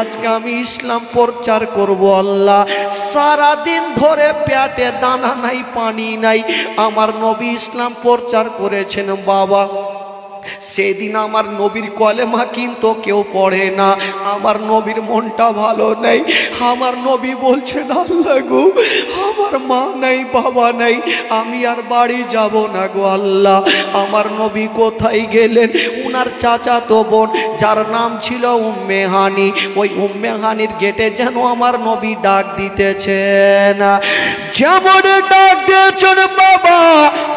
আজকে আমি ইসলাম প্রচার করব আল্লাহ। সারা দিন ধরে পেটে দানা নাই, পানি নাই, আমার নবী ইসলাম প্রচার করেছেন বাবা। সেদিন আমার নবীর কলেমা কিন্তু কেউ পড়ে না। আমার নবীর মনটা ভালো নেই। আমার নবী বলছেন, আল্লাহ গো, আমার মা নাই, বাবা নাই, আমি আর বাড়ি যাব না গো আল্লাহ। আমার নবী কোথায় গেলেন? উনার চাচাতো বোন যার নাম ছিল উম্মে হানি, ওই উম্মে হানির গেটে যেন আমার নবী ডাক দিতেছেন। যেমন ডাক দিয়েছেন বাবা,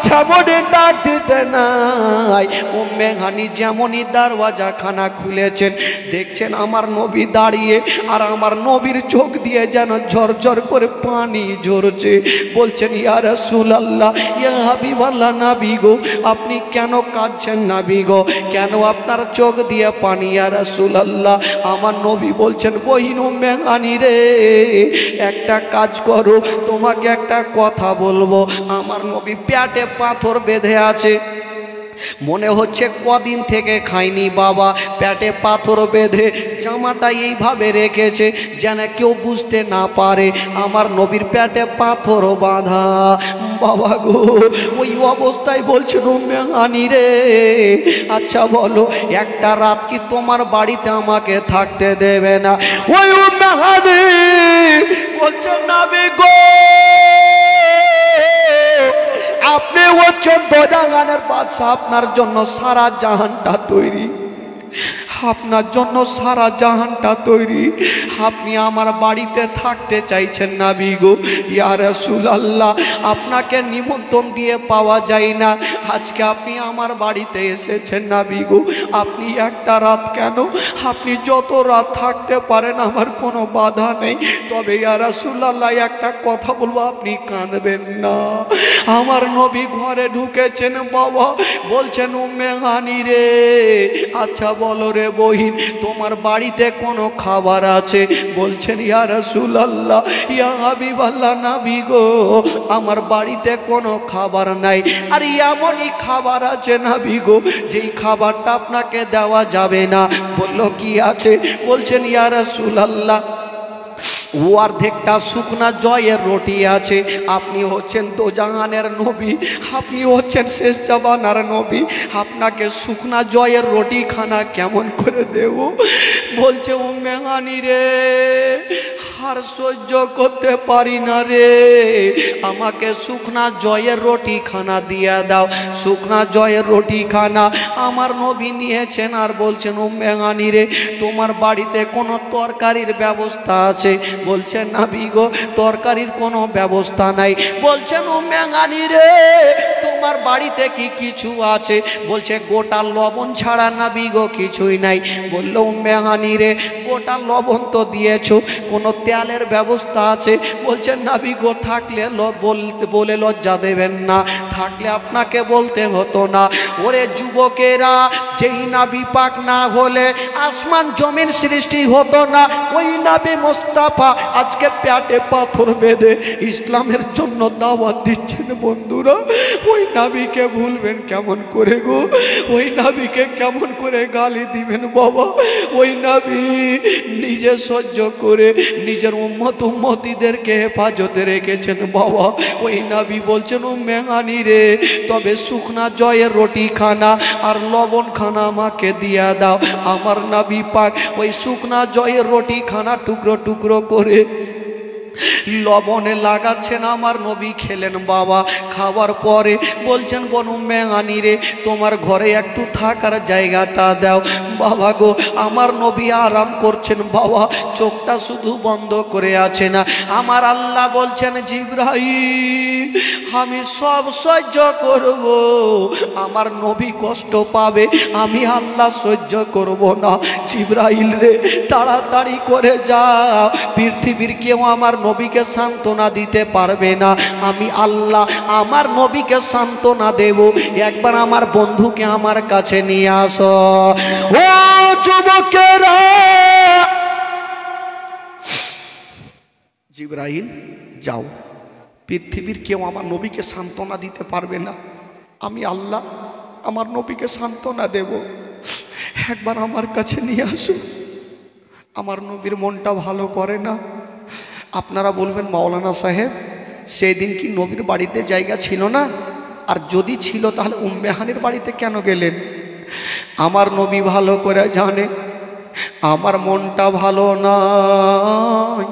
যেমন ডাক দিতে নাই, উম্মে হানি যেমনই দরওয়াজা খানা খুলেছেন, দেখছেন আমার নবী দাঁড়িয়ে, আর আমার নবীর চোখ দিয়ে যেন ঝরঝর করে পানি ঝরছে। বলছেন, ইয়া রাসূলুল্লাহ, ইয়া হাবিবাল্লাহ, নবী গো, আপনি কেন কাঁদছেন নবী গো? কেন আপনার চোখ দিয়ে পানি? ইয়া রাসূলুল্লাহ, আমার নবী বলছেন, বহিন উম্মে হানি রে, একটা কাজ করো, তোমাকে একটা কথা বলবো। আমার নবী পেটে পাথর বেঁধে আছে, মনে হচ্ছে কদিন থেকে খায়নি বাবা। পেটে পাথর বেঁধে জামাটা এইভাবে রেখেছে যেন কেউ বুঝতে না পারে আমার নবীর পেটে পাথর বাঁধা। বাবা গো, ওই অবস্থায় বলছেন, উম্মে হানি রে, আচ্ছা বলো, একটা রাত কি তোমার বাড়িতে আমাকে থাকতে দেবে না? ওই উম্মে হানি বলছেন, নবী গো, আপনি হচ্ছেন দোজাহানের বাদশা, আপনার জন্য সারা জাহানটা তৈরি, আপনার জন্য সারা জাহানটা তৈরি, আপনি আমার বাড়িতে থাকতে চাইছেন নবী গো। ইয়া রাসূলুল্লাহ, আপনাকে নিমন্ত্রণ দিয়ে পাওয়া যায় না, আজকে আপনি আমার বাড়িতে এসেছেন নবী গো। আপনি একটা রাত কেন, আপনি যত রাত থাকতে পারেন, আমার কোনো বাধা নেই। তবে ইয়া রাসূলুল্লাহ, একটা কথা বলবো, আপনি কাঁদবেন না। আমার নবী ঘরে ঢুকেছেন বাবা, বলছেন, উম্মে হানি রে, আচ্ছা বলো রে বহিন, তোমার বাড়িতে কোনো খাবার আছে? বলছেন, ইয়া রাসূলুল্লাহ, ইয়া হাবিবাল্লাহ, নবী গো, আমার বাড়িতে কোনো খাবার নাই। আর এমনই খাবার আছে নবী গো, যেই খাবারটা আপনাকে দেওয়া যাবে না। বলল, কি আছে? বলছেন, ইয়া রাসূলুল্লাহ, ও অর্ধেকটা শুকনা জয়ের রুটি আছে। আপনি হচ্ছেন দোজাহানের নবী, আপনি হচ্ছেন শেষ জামানার নবী, আপনাকে শুকনা জয়ের রুটি খানা কেমন করে দেব? বলছে, উম্মে হানি রে, আর সহ্য করতে পারি না রে, আমাকে শুকনা জয়ের রুটি খানা দিয়ে দাও। শুকনা জয়ের রুটি খানা আমার নবী নিয়েছেন, আর বলছেন, উম্মে হানি রে, তোমার বাড়িতে কোনো তরকারির ব্যবস্থা আছে? বলছেন, নবী গো, তরকারির কোনো ব্যবস্থা নাই। বলছেন, উম্মে হানি রে, তোমার বাড়িতে কি কিছু আছে? বলছে, গোটা লবণ ছাড়া নবী গো কিছুই নাই। বলল, উম্মে হানি রে, গোটা লবণ তো দিয়েছো, কোনো তেলের ব্যবস্থা আছে? বলছেন, নবী গো, থাকলে বলে লজ্জা দেবেন না, থাকলে আপনাকে বলতে হতো না। ওরে যুবকেরা, যেই নবী পাক না হলে আসমান জমিন সৃষ্টি হতো না। ওই নবী মুস্তাফা আজকে পেটে পাথর বেঁধে ইসলামের জন্য দাওয়াত দিচ্ছেন। বন্ধুরা, ওই নবীকে ভুলবেন কেমন করে গো? ওই নবীকে কেমন করে গালি দিবেন বাবা? ওই নবী নিজে সহ্য করে নিজের উম্মত উম্মতিদেরকে হেফাজতে রেখেছেন বাবা। ওই নবী বলছেন, উম্মে হানি রে, তবে শুকনা জয়ের রুটি খানা আর লবণ খানা আমাকে দিয়া দাও। আমার নবী পাক ওই শুকনা জয়ের রুটি খানা টুকরো টুকরো করে লবণে লাগাচ্ছেন, আমার নবী খেলেন বাবা। খাওয়ার পরে বলছেন, বোন উম্মে হানি রে, তোমার ঘরে একটু থাকার জায়গাটা দাও। বাবা গো, আমার নবী আরাম করছেন বাবা, চোখটা শুধু বন্ধ করে আছে না। আমার আল্লাহ বলছেন, জিবরাইল, আমি সব সহ্য করব, আমার নবী কষ্ট পাবে, আমি আল্লাহ সহ্য করব না। জিবরাইল রে, তাড়াতাড়ি করে যাও, পৃথিবীর কেউ আমার নবীকে সান্ত্বনা দিতে পারবে না, আমি আল্লাহ আমার নবীকে সান্ত্বনা দেব। একবার আমার বন্ধুকে আমার কাছে নিয়ে আসো। ও যুবকেরা, জিবরাইল যাও, পৃথিবীর কেউ আমার নবীকে সান্ত্বনা দিতে পারবে না, আমি আল্লাহ আমার নবীকে সান্ত্বনা দেব, একবার আমার কাছে নিয়ে আসো। আমার নবীর মনটা ভালো করে না। আপনারা বলবেন মাওলানা সাহেব সেই দিন কি নবীর বাড়িতে জায়গা ছিল না? আর যদি ছিল তাহলে উম্মে হানির বাড়িতে কেন গেলেন? আমার নবী ভালো করে জানে আমার মনটা ভালো নয়।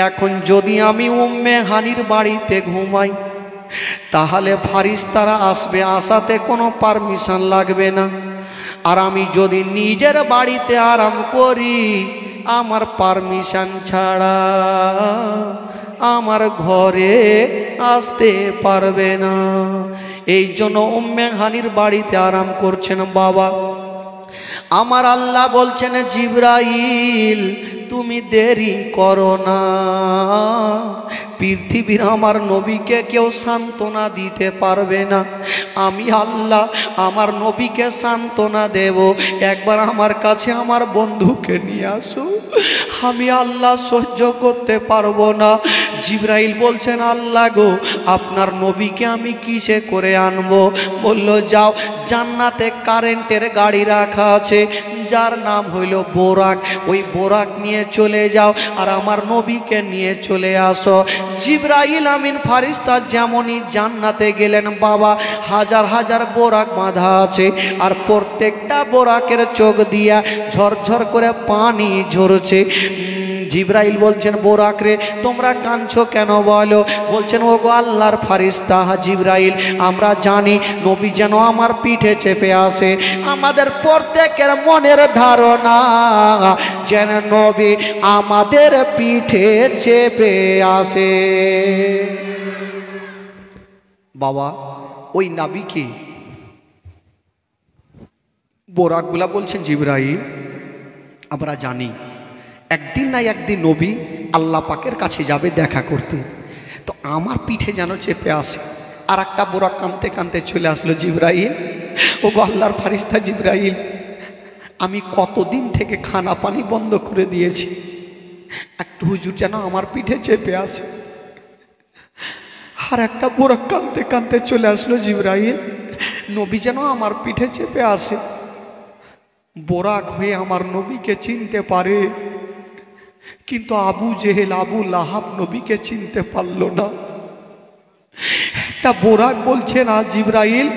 এখন যদি আমি উম্মে হানির বাড়িতে ঘুমাই তাহলে ফারিস্তারা আসবে, আসাতে কোনো পারমিশন লাগবে না। আর আমি যদি নিজের বাড়িতে আরাম করি আমার পারমিশন ছাড়া আমার ঘরে আসতে পারবে না। এই জন্য উম্মে হানির বাড়িতে আরাম করছেন বাবা। আমার আল্লাহ বলছেন জিবরাইল তুমি দেরি করো না। পৃথিবীর আমার নবীকে কেউ সান্ত্বনা দিতে পারবে না, আমি আল্লাহ আমার নবীকে সান্ত্বনা দেব। একবার আমার কাছে আমার বন্ধুকে নিয়ে আসো, আমি আল্লাহ সহ্য করতে পারবো না। জিবরাইল বলছেন আল্লাহ গো আপনার নবীকে আমি কিসে করে আনবো? বলল যাও, জান্নাতে কারেন্টের গাড়ি রাখা আছে যার নাম হইল বোরাক, ওই বোরাক নিয়ে চলে যাও আর আমার নবীকে নিয়ে চলে আসো। জিবরাইল আমিন ফারিস্তা যেমনই জান্নাতে গেলেন বাবা, হাজার হাজার বোরাক বাঁধা আছে আর প্রত্যেকটা বোরাকের চোখ দিয়া ঝরঝর করে পানি ঝরছে। জিবরাইল বলছেন বোরাক রে তোমরা কাঁদছো কেন বলো? বলছেন ও গো আল্লাহর ফারিস্তা জিবরাইল আমরা জানি নবী যেন আমার পিঠে চেপে আসে। আমাদের প্রত্যেকের মনের ধারণা যেন নবী আমাদের পিঠে চেপে আসে। বাবা ওই নবীকে বোরাকগুলা বলছেন জিবরাইল আমরা জানি একদিন না একদিন নবী আল্লাহ পাকের কাছে যাবে দেখা করতে, তো আমার পিঠে যেন চেপে আসে। আর একটা বোরাক কাঁদতে কাঁদতে চলে আসলো জিবরাইল ও গো আল্লাহর ফারিস্তা জিবরাইল আমি কতদিন থেকে খানা পানি বন্ধ করে দিয়েছি, একটু হুজুর যেন আমার পিঠে চেপে আসে। আর একটা বোরাক কাঁদতে কাঁদতে চলে আসলো জিবরাইল নবী যেন আমার পিঠে চেপে আসে। বোরাক হয়ে আমার নবীকে চিনতে পারে, কিন্তু আবু জেহেল আবু লাহাব নবীকে চিনতে পারল না। একটা বোরাক বলছে না জিবরাইল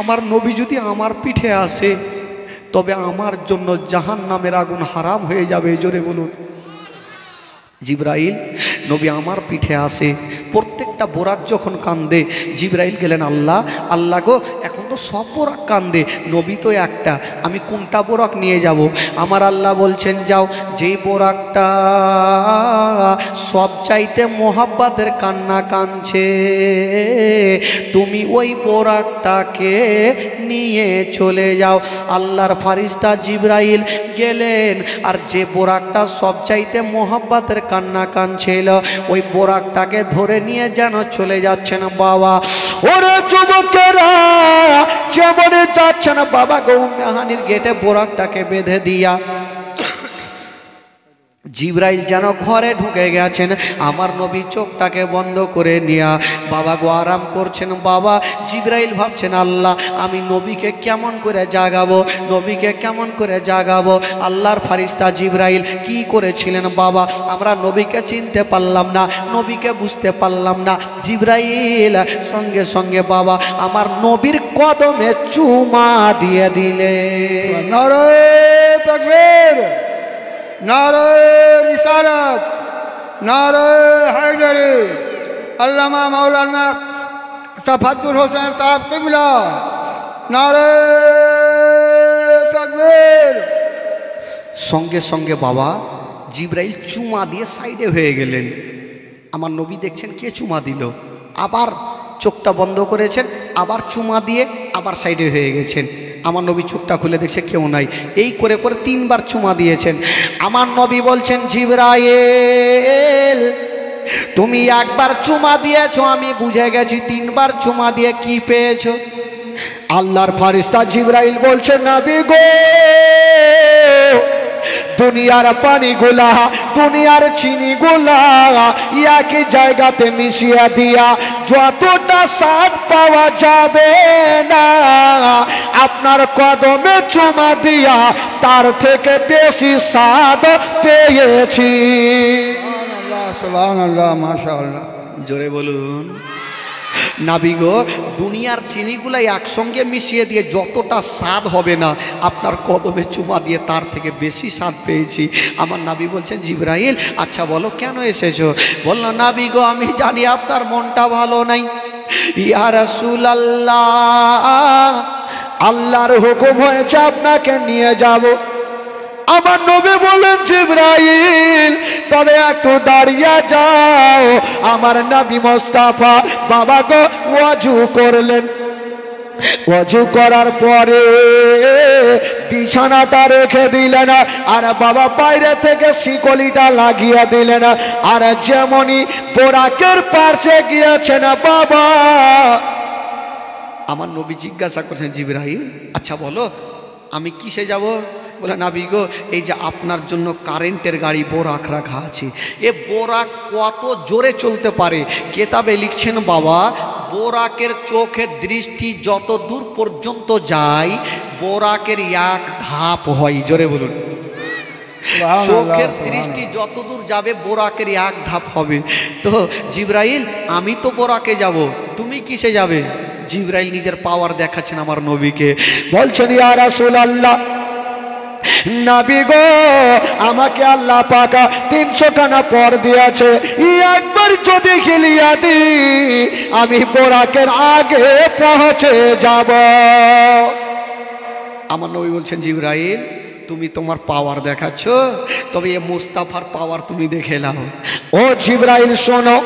আমার নবী যদি আমার পিঠে আসে তবে আমার জন্য জাহান্নামের আগুন হারাম হয়ে যাবে। জোরে বলুন। জিবরাইল নবী আমার পিঠে আসে। প্রত্যেকটা বোরাক যখন কান্দে জিবরাইল গেলেন আল্লাহ আল্লাহ গো এখন তো সব বোরাক কান্দে, নবী তো একটা, আমি কোনটা বোরাক নিয়ে যাব? আমার আল্লাহ বলছেন যাও, যেই বোরাকটা সব চাইতে মোহাব্বতের কান্না কাঁদছে তুমি ওই বোরাকটাকে নিয়ে চলে যাও। আল্লাহর ফারিস্তা জিবরাইল গেলেন আর যে বোরাকটা সব চাইতে মোহাব্বতের কান্না কাঁদছিল ওই বোরাকটাকে ধরে নিয়ে যেন চলে যাচ্ছেন বাবা। ওরে যুবকেরা যেমন যাচ্ছেন বাবা গো উম্মে হানির গেটে বোরাকটাকে বেঁধে দিয়া জিবরাইল যেন ঘরে ঢুকে গেছেন। আমার নবী চোখটাকে বন্ধ করে নিয়া বাবা গো আরাম করছেন। বাবা জিবরাইল ভাবছেন আল্লাহ আমি নবীকে কেমন করে জাগাবো, নবীকে কেমন করে জাগাবো। আল্লাহর ফারিস্তা জিবরাইল কি করেছিলেন বাবা আমরা নবীকে চিনতে পারলাম না, নবীকে বুঝতে পারলাম না। জিবরাইল সঙ্গে সঙ্গে বাবা আমার নবীর কদমে চুমা দিয়ে দিলে। নারে তাকবীর, নারে রিসালাত, নারে হায়দারি। আল্লামা মাওলানা সাফাতুল হোসেন সাহেব কিবলা, নারে তাকবীর। সঙ্গে সঙ্গে বাবা জিবরাইল চুমা দিয়ে সাইডে হয়ে গেলেন। আমার নবী দেখছেন কে চুমা দিল, আবার চোখটা বন্ধ করেছেন, আবার চুমা দিয়ে আবার সাইডে হয়ে গেছেন। আমার নবী চোখটা খুলে দেখছে কেউ নাই, এই করে করে 3 বার চুমা দিয়েছেন। আমার নবী বলছেন জিবরাইল তুমি একবার চুমা দিয়েছো আমি বুঝে গেছি, 3 বার চুমা দিয়ে কি পেয়েছো? আল্লাহর ফারিস্তা জিবরাইল বলছেন নবী গো দুনিয়ার পানিগুলা দুনিয়ার চিনিগুলা একই জায়গাতে মিশিয়ে দিয়া যতটা স্বাদ পাওয়া যাবে না, আপনার কদমে চুমা দিয়া তার থেকে বেশি স্বাদ পেয়েছি। সুবহানাল্লাহ, সুবহানাল্লাহ, মাশাআল্লাহ। জোরে বলুন। নাবি গো, দুনিয়ার চিনিগুলো একসঙ্গে মিশিয়ে দিয়ে যতটা স্বাদ হবে না, আপনার কদমে চুমা দিয়ে তার থেকে বেশি স্বাদ পেয়েছি। আমার নাবি বলছেন, জিবরাইল আচ্ছা বলো কেন এসেছো? বললো, নাবি গো আমি জানি আপনার মনটা ভালো নাই। ইয়া রাসূলুল্লাহ, আল্লাহর হুকুম হয়েছে আপনাকে নিয়ে যাব। আমার নবী বলেন, জিবরাইল তবে একটু দাঁড়িয়ে যাও। আমার নবী মোস্তাফা বাবা গো ওয়াজু করলেন। ওয়াজু করার পরে বিছানাটা রেখে দিলেন, আর বাবা বাইরে থেকে শিকলিটা লাগিয়ে দিলেন। আর যেমনই বোরাকের পাশে গিয়েছেন বাবা, আমার নবী জিজ্ঞাসা করছেন, জিবরাইল আচ্ছা বলো আমি কিসে যাব? বলে, নাবি গো এই যে আপনার জন্য কারেন্টের গাড়ি বোরাক রাখা আছে। এ বোরাক কত জোরে চলতে পারে? কেতাবে লিখছেন বাবা, বোরাকের চোখের দৃষ্টি যত দূর পর্যন্ত যায় বোরাকের এক ধাপ হয়। জোরে বলুন। চোখের দৃষ্টি যত দূর যাবে বোরাকের এক ধাপ হবে। তো জিবরাইল আমি তো বোরাকে যাব, তুমি কিসে যাবে? জিবরাইল নিজের পাওয়ার দেখাচ্ছেন আমার নবীকে, বলছেন, ইয়া রাসূলুল্লাহ নবী গো আমাকে আল্লাহ পাক 300 খানা পর দিয়েছে, একবার যদি খেলিয়া দি আমি বোরাকের আগে পৌঁছে যাব। আমার নবী বলছেন, জিবরাইল তুমি তোমার পাওয়ার দেখাচ্ছ, তবে এ মুস্তাফার পাওয়ার তুমি দেখে নাও। ও জিবরাইল শোনো,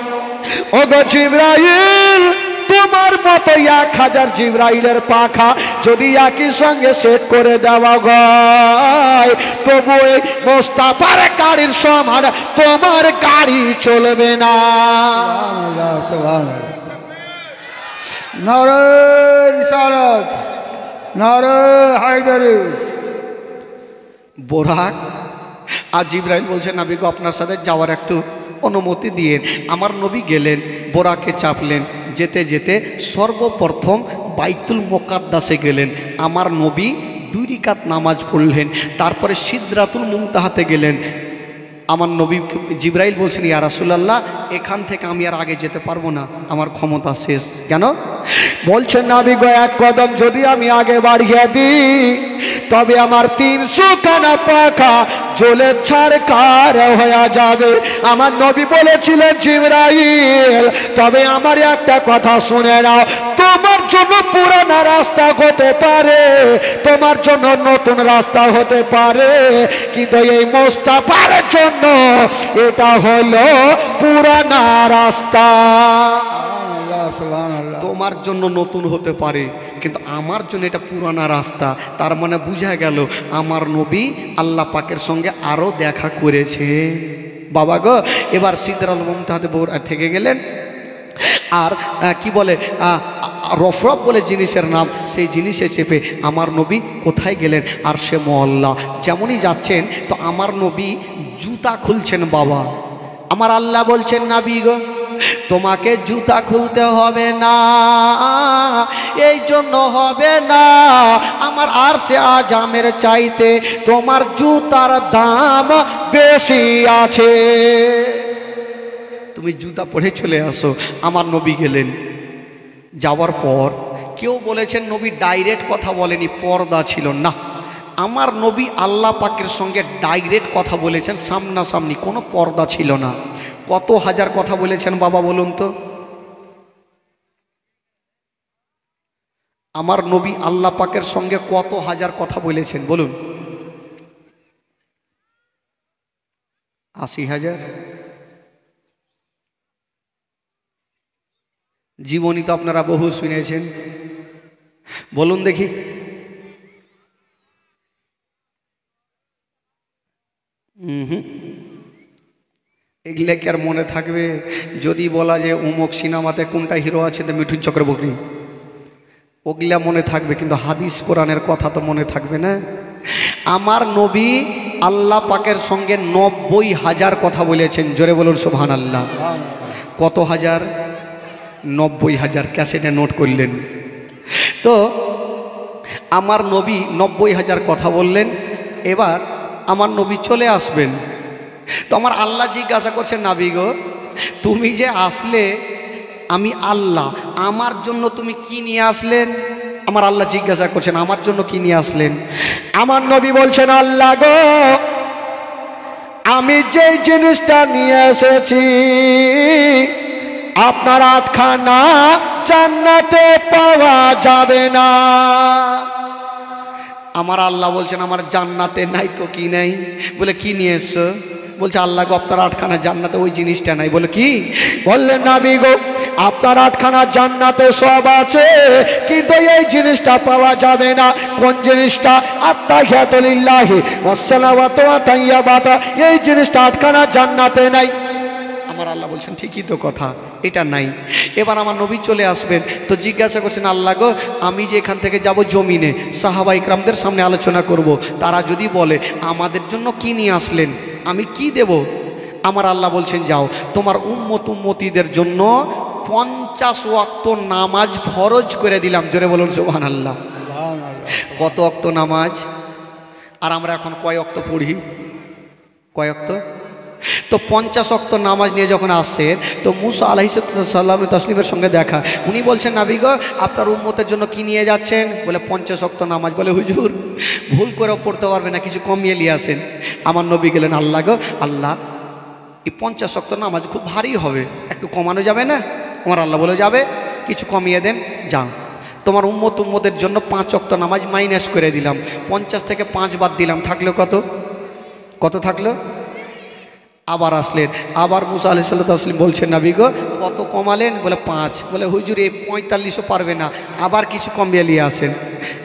ও গো জিবরাইল তোমার মতো 1000 জিবরাইলের পাখা যদি একই সঙ্গে সেট করে দেওয়া হয়, তবু এই মুস্তাফার গাড়ির সমান তোমার গাড়ি চলবে না। সুবহানাল্লাহ, সুবহানাল্লাহ। নারে রিসালাত, নারে হায়দারি। বোরাক আর জিবরাইল বলছেন, নবী গো আপনার সাথে যাওয়ার একটু অনুমতি দিয়ে। আমার নবী গেলেন, বোরাকে চাপলেন। যেতে যেতে সর্বপ্রথম বাইতুল মুকাদ্দাসে গেলেন। আমার নবী 2 রাকাত নামাজ পড়লেন। তারপরে সিদরাতুল মুনতাহাতে গেলেন। আমার নবী জিবরাইল বলছেন, ইয়া রাসূলুল্লাহ এখান থেকে আমি আর আগে যেতে পারবো না, আমার ক্ষমতা শেষ। কেন? বলছেন, নবী গো এক কদম যদি আমি আগে বাড়িয়ে দিই তবে আমার 300 খানা পাখা জ্বলে ছারখার হয়ে যাবে। আমার নবী বলেছিলেন, জিবরাইল তবে আমার একটা কথা শুনে নাও, তোমার জন্য পুরানা রাস্তা হতে পারে, তোমার জন্য নতুন রাস্তা হতে পারে, কিন্তু এই মুস্তাফার জন্য এটা হলো পুরানা রাস্তা। সুবহানাল্লাহ, সুবহানাল্লাহ। তোমার জন্য নতুন হতে পারে, কিন্তু আমার জন্য এটা পুরানা রাস্তা। তার মানে বুঝা গেল আমার নবী আল্লাহ পাকের সঙ্গে আরো দেখা করেছে। বাবা গো এবার সিদরাতুল মুনতাহাতে থেকে গেলেন। আর কি বলে রফরফ বলে জিনিসের নাম, সেই জিনিসে চেপে আমার নবী কোথায় গেলেন? আর সে মহল্লা। যেমনই যাচ্ছেন তো আমার নবী জুতা খুলছেন। বাবা আমার আল্লাহ বলছেন, নবী গো তোমাকে জুতা খুলতে হবে না, এই জন্য হবে না আমার আরশে আজমের চাইতে তোমার জুতার দাম বেশি আছে, তুমি জুতা পরে চলে আসো। আমার নবী গেলেন। যাওয়ার পর কেউ বলেছেন নবী ডাইরেক্ট কথা বলেনি, পর্দা ছিল না। আমার নবী আল্লাহ পাকের সঙ্গে ডাইরেক্ট কথা বলেছেন, সামনাসামনি, কোনো পর্দা ছিল না। কত হাজার কথা বলেছেন বাবা বলুন তো? আমার নবী আল্লাহ পাকের সঙ্গে কত হাজার কথা বলেছেন বলুন? 80,000। জীবনী তো আপনারা বহু শুনেছেন, বলুন দেখি। এগুলো কি আর মনে থাকবে? যদি বলা যে অমুক সিনেমাতে কোনটা হিরো আছে, তো মিঠুন চক্রবর্তী, ওগুলা মনে থাকবে, কিন্তু হাদিস কোরআনের কথা তো মনে থাকবে না। আমার নবী আল্লাহ পাকের সঙ্গে 90,000 কথা বলেছেন। জোরে বলুন সুবহানাল্লাহ। কত হাজার? 90,000। ক্যাসেটে নোট করলেন তো। আমার নবী 90,000 কথা বললেন। এবার আমার নবী চলে আসবেন তো আমার আল্লাহ জিজ্ঞাসা করছেন, নাবী গো তুমি যে আসলে, আমি আল্লাহ, আমার জন্য তুমি কি নিয়ে আসলেন? আমার আল্লাহ জিজ্ঞাসা করছেন আমার জন্য কি নিয়ে আসলেন? আমার নবী বলছেন, আল্লাহ গো আমি যে জিনিসটা নিয়ে এসেছি আপনার 8খানা জান্নাতে পাওয়া যাবে না। আমার আল্লাহ বলছেন আমার জান্নাতে নাই তো কি নাই? বলে কি নিয়ে এসছো? বলছে আল্লাহ গো আপনার 8খানা জান্নাতে ওই জিনিসটা নাই। বলে কি? বললেন নবী গো আপনার 8খানা জান্নাতে সব আছে কিন্তু এই জিনিসটা পাওয়া যাবে না। কোন জিনিসটা? আত্তাহিয়াতু লিল্লাহি ওয়াসসালাওয়াতু ওয়া তাইয়্যিবাতু। এই জিনিসটা 8খানা জান্নাতে নাই। আমার আল্লাহ বলছেন ঠিকই তো কথা, এটা নাই। এবার আমার নবী চলে আসবেন তো জিজ্ঞাসা করছেন, আল্লাহ গো আমি যে এখান থেকে যাব জমিনে, সাহাবা ইকরামদের সামনে আলোচনা করব, তারা যদি বলে আমাদের জন্য কি নিয়ে আসলেন, আমি কি দেব? আমার আল্লাহ বলছেন যাও তোমার উম্মতিদের জন্য 50 ওয়াক্ত নামাজ ফরজ করে দিলাম। জোরে বলুন সুবহানাল্লাহ। কত ওয়াক্ত নামাজ? আর আমরা এখন কয় ওয়াক্ত পড়ি? কয় ওয়াক্ত? তো 50 ওয়াক্ত নামাজ নিয়ে যখন আসছেন তো মুসা আলাইহিস সালাম তাসলিমের সঙ্গে দেখা। উনি বলছেন নবী গো আপনার উম্মতের জন্য কি নিয়ে যাচ্ছেন? বলে 50 ওয়াক্ত নামাজ। বলে হুজুর ভুল করেও পড়তে পারবে না, কিছু কমিয়ে নিয়ে আসেন। আমার নবী গেলেন, আল্লাহ গো আল্লাহ এই 50 ওয়াক্ত নামাজ খুব ভারী হবে, একটু কমানো যাবে না? আমার আল্লাহ বলে যাবে, কিছু কমিয়ে দেন যাও। তোমার উম্মতের জন্য 5 ওয়াক্ত নামাজ মাইনাস করে দিলাম, 50 থেকে 5 বাদ দিলাম, থাকলো কত? কত থাকলো? আবার আসলেন, আবার মুসা আলাইহিস সালাম বলছেন নবী গো কত কমালেন? বলে 5। বলে হুজুর এই 45ও পারবে না, আবার কিছু কমিয়ে নিয়ে আসেন।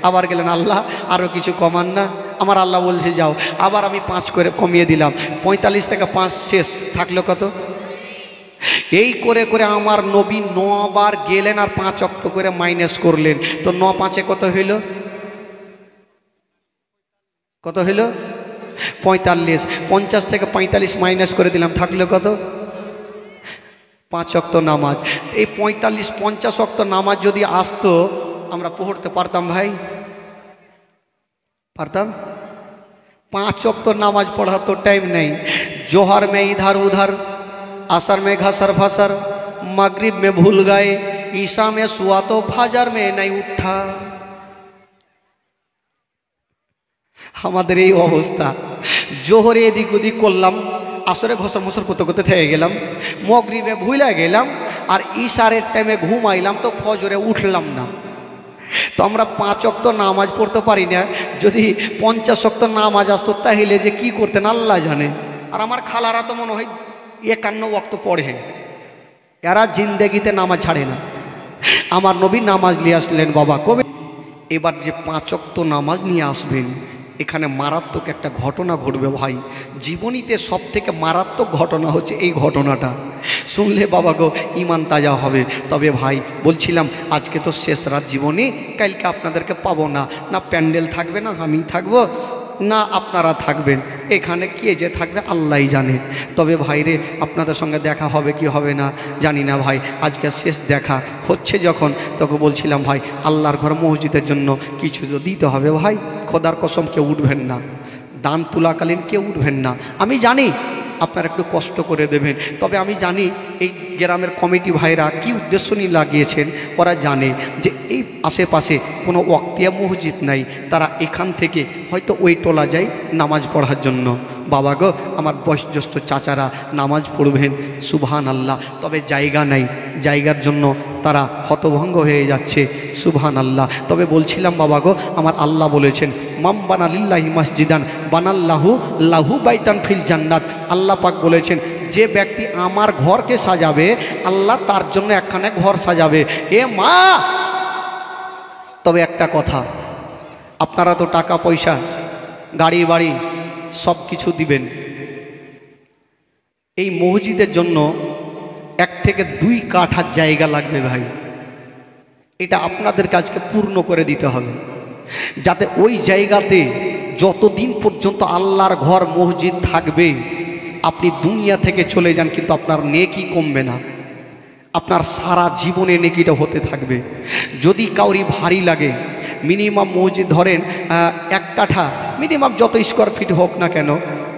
আবার গেলেন, আল্লাহ আরও কিছু কমান না? আমার আল্লাহ বলছে যাও। আবার আমি 5 করে কমিয়ে দিলাম, 45 থেকে 5 শেষ, থাকলো কত? এই করে করে আমার নবী 9 বার গেলেন আর 5 ওয়াক্ত করে মাইনাস করলেন। তো 9 5-এ কত হইল? কত হইল? 45। 50 থেকে 45 মাইনাস করে দিলাম, থাকলো কত? 5 ওয়াক্ত নামাজ। এই 45-50 ওয়াক্ত নামাজ যদি আসতো আমরা পড়তে পারতাম ভাই? পারতাম? 5 ওয়াক্ত নামাজ পড়ার তো টাইম নেই। जोहर में इधर उधर, असर में घसर फसर, मगरिब में भूल गए, ईशा में सुआ तो फजर में नहीं उठा। আমাদের এই অবস্থা। জোহরে এদিক ওদিক করলাম, আসরে ঘসর মসর করতে করতে থেকে গেলাম, মগরিবে ভুলে গেলাম, আর ইশারের টাইমে ঘুমাইলাম তো ফজরে উঠলাম না। তো আমরা 5 ওয়াক্ত নামাজ পড়তে পারি না। যদি 50 ওয়াক্ত নামাজ আসতো তাহলে যে কি করতেন আল্লাহ জানে। আর আমার খালারা তো মনে হয় 51 ওয়াক্ত পড়ে, এরা জিন্দেগিতে নামাজ ছাড়ে না। আমার নবী নামাজ নিয়ে আসলেন বাবা কবে। এবার যে 5 ওয়াক্ত নামাজ নিয়ে আসবেন, এখানে মারাত্মক একটা ঘটনা ঘটবে ভাই। জীবনীতে সব থেকে মারাত্মক ঘটনা হচ্ছে এই ঘটনাটা, শুনলে বাবা গো ইমান তাজা হবে। তবে ভাই বলছিলাম আজকে তো শেষ রাত জীবনী, কালকে আপনাদেরকে পাবো না, না প্যান্ডেল থাকবে, না আমি থাকবো, না আপনারা থাকবেন। এখানে কে যে থাকবে আল্লাহই জানে। তবে ভাইরে আপনাদের সঙ্গে দেখা হবে কি হবে না জানি না ভাই। আজকে শেষ দেখা হচ্ছে যখন, তখন বলছিলাম ভাই আল্লাহর ঘর মসজিদের জন্য কিছু তো দিতে হবে ভাই। খোদার কসম কেউ উঠবেন না, দান তুলাকালীন কেউ উঠবেন না। আমি জানি আপনারা একটু কষ্ট করে দেবেন, তবে আমি জানি এই গ্রামের কমিটি ভাইরা কি উদ্দেশ্য নিয়ে লাগিয়েছেন। ওরা জানে যে এই আশেপাশে কোনো ওয়াক্তিয়া মসজিদ নাই, তারা এখান থেকে হয়তো ওই টোলা যায় নামাজ পড়ার জন্য। বাবা গো আমার বয়োজ্যেষ্ঠ চাচারা নামাজ পড়বেন, সুবহান আল্লাহ, তবে জায়গা নাই, জায়গার জন্য তারা হতভঙ্গ হয়ে যাচ্ছে, সুবহান আল্লাহ। তবে বলছিলাম বাবা গো আমার আল্লাহ বলেছেন মাম বানালিল্লাহি মসজিদান বানাল্লাহু লাহু বাইতান ফিল জান্নাত। আল্লাহ পাক বলেছেন যে ব্যক্তি আমার ঘরকে সাজাবে আল্লাহ তার জন্য একখানে ঘর সাজাবে। এ মা, তবে একটা কথা, আপনারা তো টাকা পয়সা গাড়ি বাড়ি সব কিছু দিবেন, এই মসজিদের জন্য 1 থেকে 2 কাঠা জায়গা লাগবে ভাই। এটা আপনাদের কাজকে পূর্ণ করে দিতে হবে, যাতে ওই জায়গাতে যতদিন পর্যন্ত পর্যন্ত আল্লাহর ঘর মসজিদ থাকবে, আপনি দুনিয়া থেকে চলে যান কিন্তু আপনার নেকি কমবে না, আপনার সারা জীবনে নেকিটা হতে থাকবে। যদি কাউরি ভারী লাগে, মিনিমাম মসজিদ ধরেন 1 কাঠা, মিনিমাম যত স্কোয়ার ফিট হোক না কেন,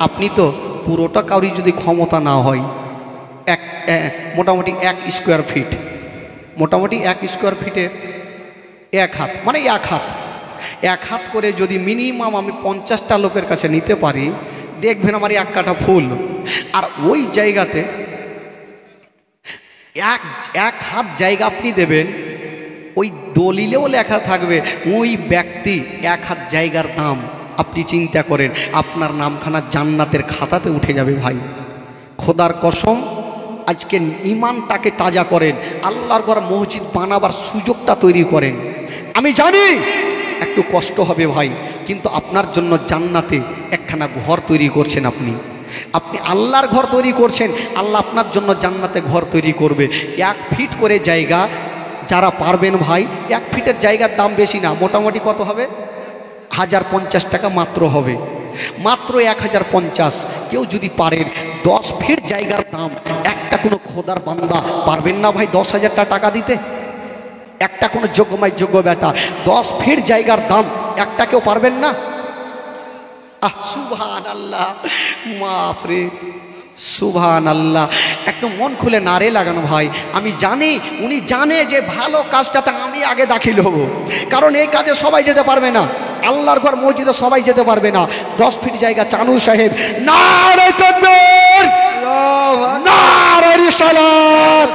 আপনি তো পুরোটা কাউরি যদি ক্ষমতা না হয়, মোটামুটি 1 স্কোয়ার ফিট, মোটামুটি 1 স্কোয়ার ফিটের 1 হাত, মানে 1 হাত করে যদি মিনিমাম আমি 50টা লোকের কাছে নিতে পারি, দেখবেন আমার 1 কাঠা ফুল। আর ওই জায়গাতে এক হাত জায়গা আপনি দেবেন, ওই দলিলেও লেখা থাকবে ওই ব্যক্তি 1 হাত জায়গার দাম। আপনি চিন্তা করেন, আপনার নামখানা জান্নাতের খাতাতে উঠে যাবে ভাই। খোদার কসম, আজকে ইমানটাকে তাজা করেন, আল্লাহর ঘর মসজিদ বানাবার সুযোগটা তৈরি করেন। আমি জানি একটু কষ্ট হবে ভাই, কিন্তু আপনার জন্য জান্নাতে একখানা ঘর তৈরি করছেন আপনি। আপনি আল্লাহর ঘর তৈরি করছেন, আল্লাহ আপনার জন্য জান্নাতে ঘর তৈরি করবে। 1 ফিট করে জায়গা যারা পারবেন ভাই, 1 ফিটের জায়গার দাম বেশি না, মোটামুটি কত হবে? 1050 টাকা মাত্র হবে, মাত্র 1050। কেউ যদি পারেন 10 ফিট জায়গার দাম, একটা কোনো খোদার বান্দা পারবেন না ভাই 10,000 টাকা দিতে? একটা কোনো যোগ্য বেটা 10 ফিট জায়গার দাম একটা কেউ পারবেন না? সুবহানাল্লাহ, বাপরে সুবহানাল্লাহ। একটু মন খুলে নারে লাগানো ভাই। আমি জানি উনি জানে যে ভালো কাজটাতে আমি আগে দাখিল হব, কারণ এই কাজে সবাই যেতে পারবে না, আল্লাহর ঘর মসজিদে সবাই যেতে পারবে না। 10 ফিট জায়গা চানু সাহেব, নারে তাকবীর, নারে রিসালাত,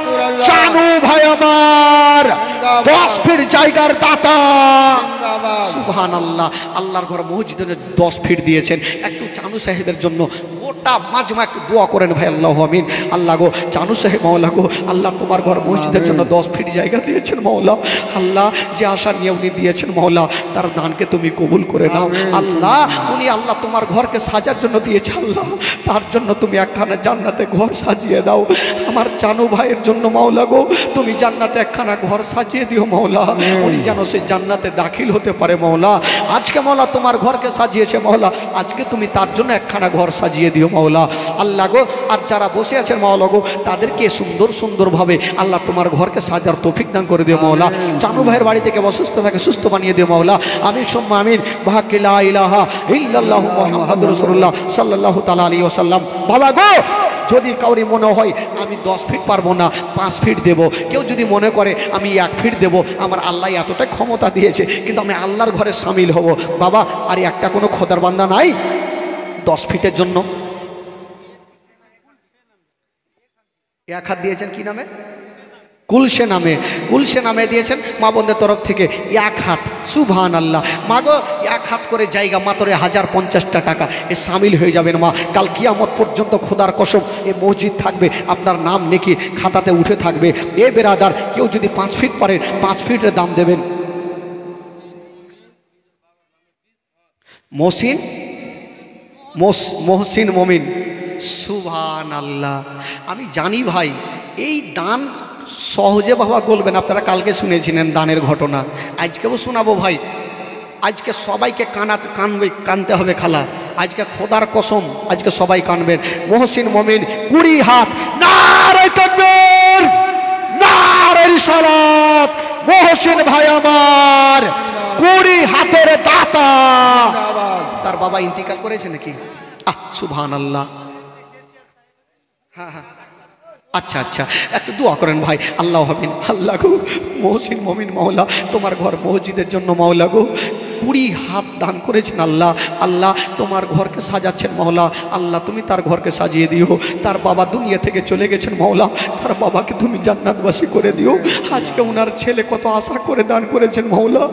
চানু ভাই আমার 10 ফিট জায়গার দাতা। সুবহানাল্লাহ, আল্লাহর ঘর মসজিদে 10 ফিট দিয়েছেন। একটু চানু সাহেবের জন্য গোটা মাজমা একটু দোয়া করেন ভাই। আল্লাহ আমিন। আল্লাহ গো, চানু সাহেব মাওলা গো, আল্লাহ তোমার ঘর মসজিদের জন্য 10 ফিট জায়গা দিয়েছেন মাওলা। আল্লাহ যে আশা নিয়ে উনি দিয়েছেন মাওলা, তার দানকে তুমি কবুল করে নাও। আল্লাহ উনি আল্লাহ তোমার ঘরকে সাজার জন্য দিয়েছে, আল্লাহ তার জন্য তুমি একখানা জান্নাতে ঘর সাজিয়ে দাও। আমার চানু ভাইয়ের জন্য মাওলা গো, তুমি জান্নাতে একখানা ঘর সাজিয়ে দিও মাওলা, উনি যেন সেই জান্নাতে দাখিল হতে পারে মাওলা। আজকে মাওলা তোমার ঘরকে সাজিয়েছে মাওলা, আজকে তুমি তার জন্য একখানা ঘর সাজিয়ে দিও মাওলা। আল্লাহ গো, আর যারা বসে আছেন মাওলা গো, তাদেরকে সুন্দরভাবে আল্লাহ তোমার ঘরকে সাজার তৌফিক দান করে দিও মাওলা। চানু ভাইয়ের বাড়ি থেকে অসুস্থ থাকে সুস্থ বানিয়ে দিও মাওলা। আমিন সুম্মা আমিন। বাহাক্কি লা ইলাহা ইল্লাল্লাহু মুহাম্মাদুর রাসূলুল্লাহ সাল্লাল্লাহু তাআলা আলাইহি ওয়াসাল্লাম। বাবা গো, যদি কাউরি মনে হয় আমি 10 ফিট পারবো না, 5 ফিট দেব, কেউ যদি মনে করে আমি 1 ফিট দেব, আমার আল্লাহ এতটাই ক্ষমতা দিয়েছে, কিন্তু আমি আল্লাহর ঘরে সামিল হব। বাবা, আর একটা কোনো খোদার বান্দা নাই 10 ফিটের জন্য? 1 হাত দিয়েছেন কি নামে? কুলসে নামে দিয়েছেন মা বোনদের তরফ থেকে 1 হাত। সুবহানাল্লাহ। মা গো, 1 হাত করে জায়গা মাত্র 1050 টাকা, এ সামিল হয়ে যাবেন মা। কাল কিয়ামত পর্যন্ত খোদার কসম এ মসজিদ থাকবে, আপনার নাম নেকি খাতাতে উঠে থাকবে। এ বেরাদার, কেউ যদি 5 ফিট পারেন 5 ফিটের দাম দেবেন। মহসিন মমিন। সুবহানাল্লাহ। আমি জানি ভাই, এই দান সহজে বাবা বলবেন। আপনারা কালকে শুনেছিলেন দানের ঘটনা, আজকেও শোনাবো ভাই। আজকে সবাইকে কানতে হবে খালা, আজকে খোদার কসম আজকে সবাই কানবেন। মহসিন মমিন 20 হাত। নারে তাকবীর, নারে রিসালাত। মহসিন ভাই আমার 20 হাতের দাতা। তার বাবা ইন্তিকাল করেছে নাকি? সুবহানাল্লাহ। হ্যাঁ, আচ্ছা, একটু দোয়া করেন ভাই। আল্লাহ হবেন। আল্লাহ গো, মহসিন মমিন মাওলা তোমার ঘর মসজিদের জন্য মাওলা গো 20 হাত দান করেছেন। আল্লাহ তোমার ঘরকে সাজাচ্ছেন মাওলা। আল্লাহ তুমি তার ঘরকে সাজিয়ে দিও। তার বাবা দুনিয়া থেকে চলে গেছেন মাওলা, তার বাবাকে তুমি জান্নাতবাসী করে দিও। আজকে ওনার ছেলে কত আশা করে দান করেছেন মাওলা,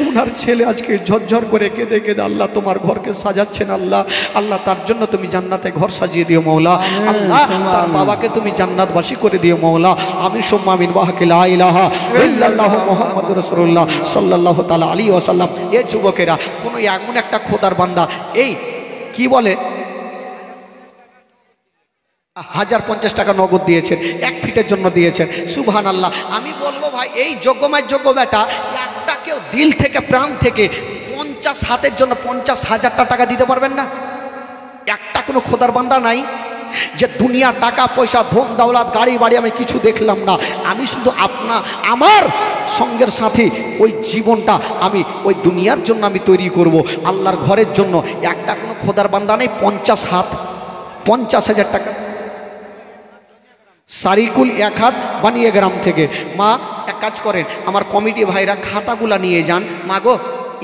ওনার ছেলে আজকে ঝরঝর করে কেঁদে আল্লাহ তোমার ঘরকে সাজাচ্ছেন। আল্লাহ তার জন্য তুমি জান্নাতে ঘর সাজিয়ে দিও মাওলা। আল্লাহ তার বাবাকে তুমি জান্নাতবাসী করে দিও মাওলা। আমিন সুম্মা আমিন। বাহাক্কি লা ইলাহা ইল্লাল্লাহু মুহাম্মাদুর রাসূলুল্লাহ সাল্লাল্লাহু তাআলা আলাইহি ওয়াসাল্লাম। যুবকেরা, কোনো এমন একটা খোদার বান্দা এই কি বলে 1050 টাকা নগদ দিয়েছেন, 1 ফিটের জন্য দিয়েছেন। সুবহানাল্লাহ। আমি বলবো ভাই, এই যোগ্য বেটা একটা কেউ দিল থেকে প্রাণ থেকে 50 হাতের জন্য 50,000টা টাকা দিতে পারবেন না? একটা কোনো খোদার বান্দা নাই যে দুনিয়া টাকা পয়সা ধন দৌলত গাড়ি বাড়ি আমি কিছু দেখলাম না, আমি শুধু আমার সঙ্গের সাথে ওই জীবনটা আমি ওই দুনিয়ার জন্য আমি তৈরি করব, আল্লাহর ঘরের জন্য। একটা কোনো খোদার বান্দা নেই 50,000 টাকা। সারিকুল 1 হাত বানিয়ে গ্রাম থেকে। মা এক কাজ করেন, আমার কমিটি ভাইরা খাতাগুলা নিয়ে যান। মা গো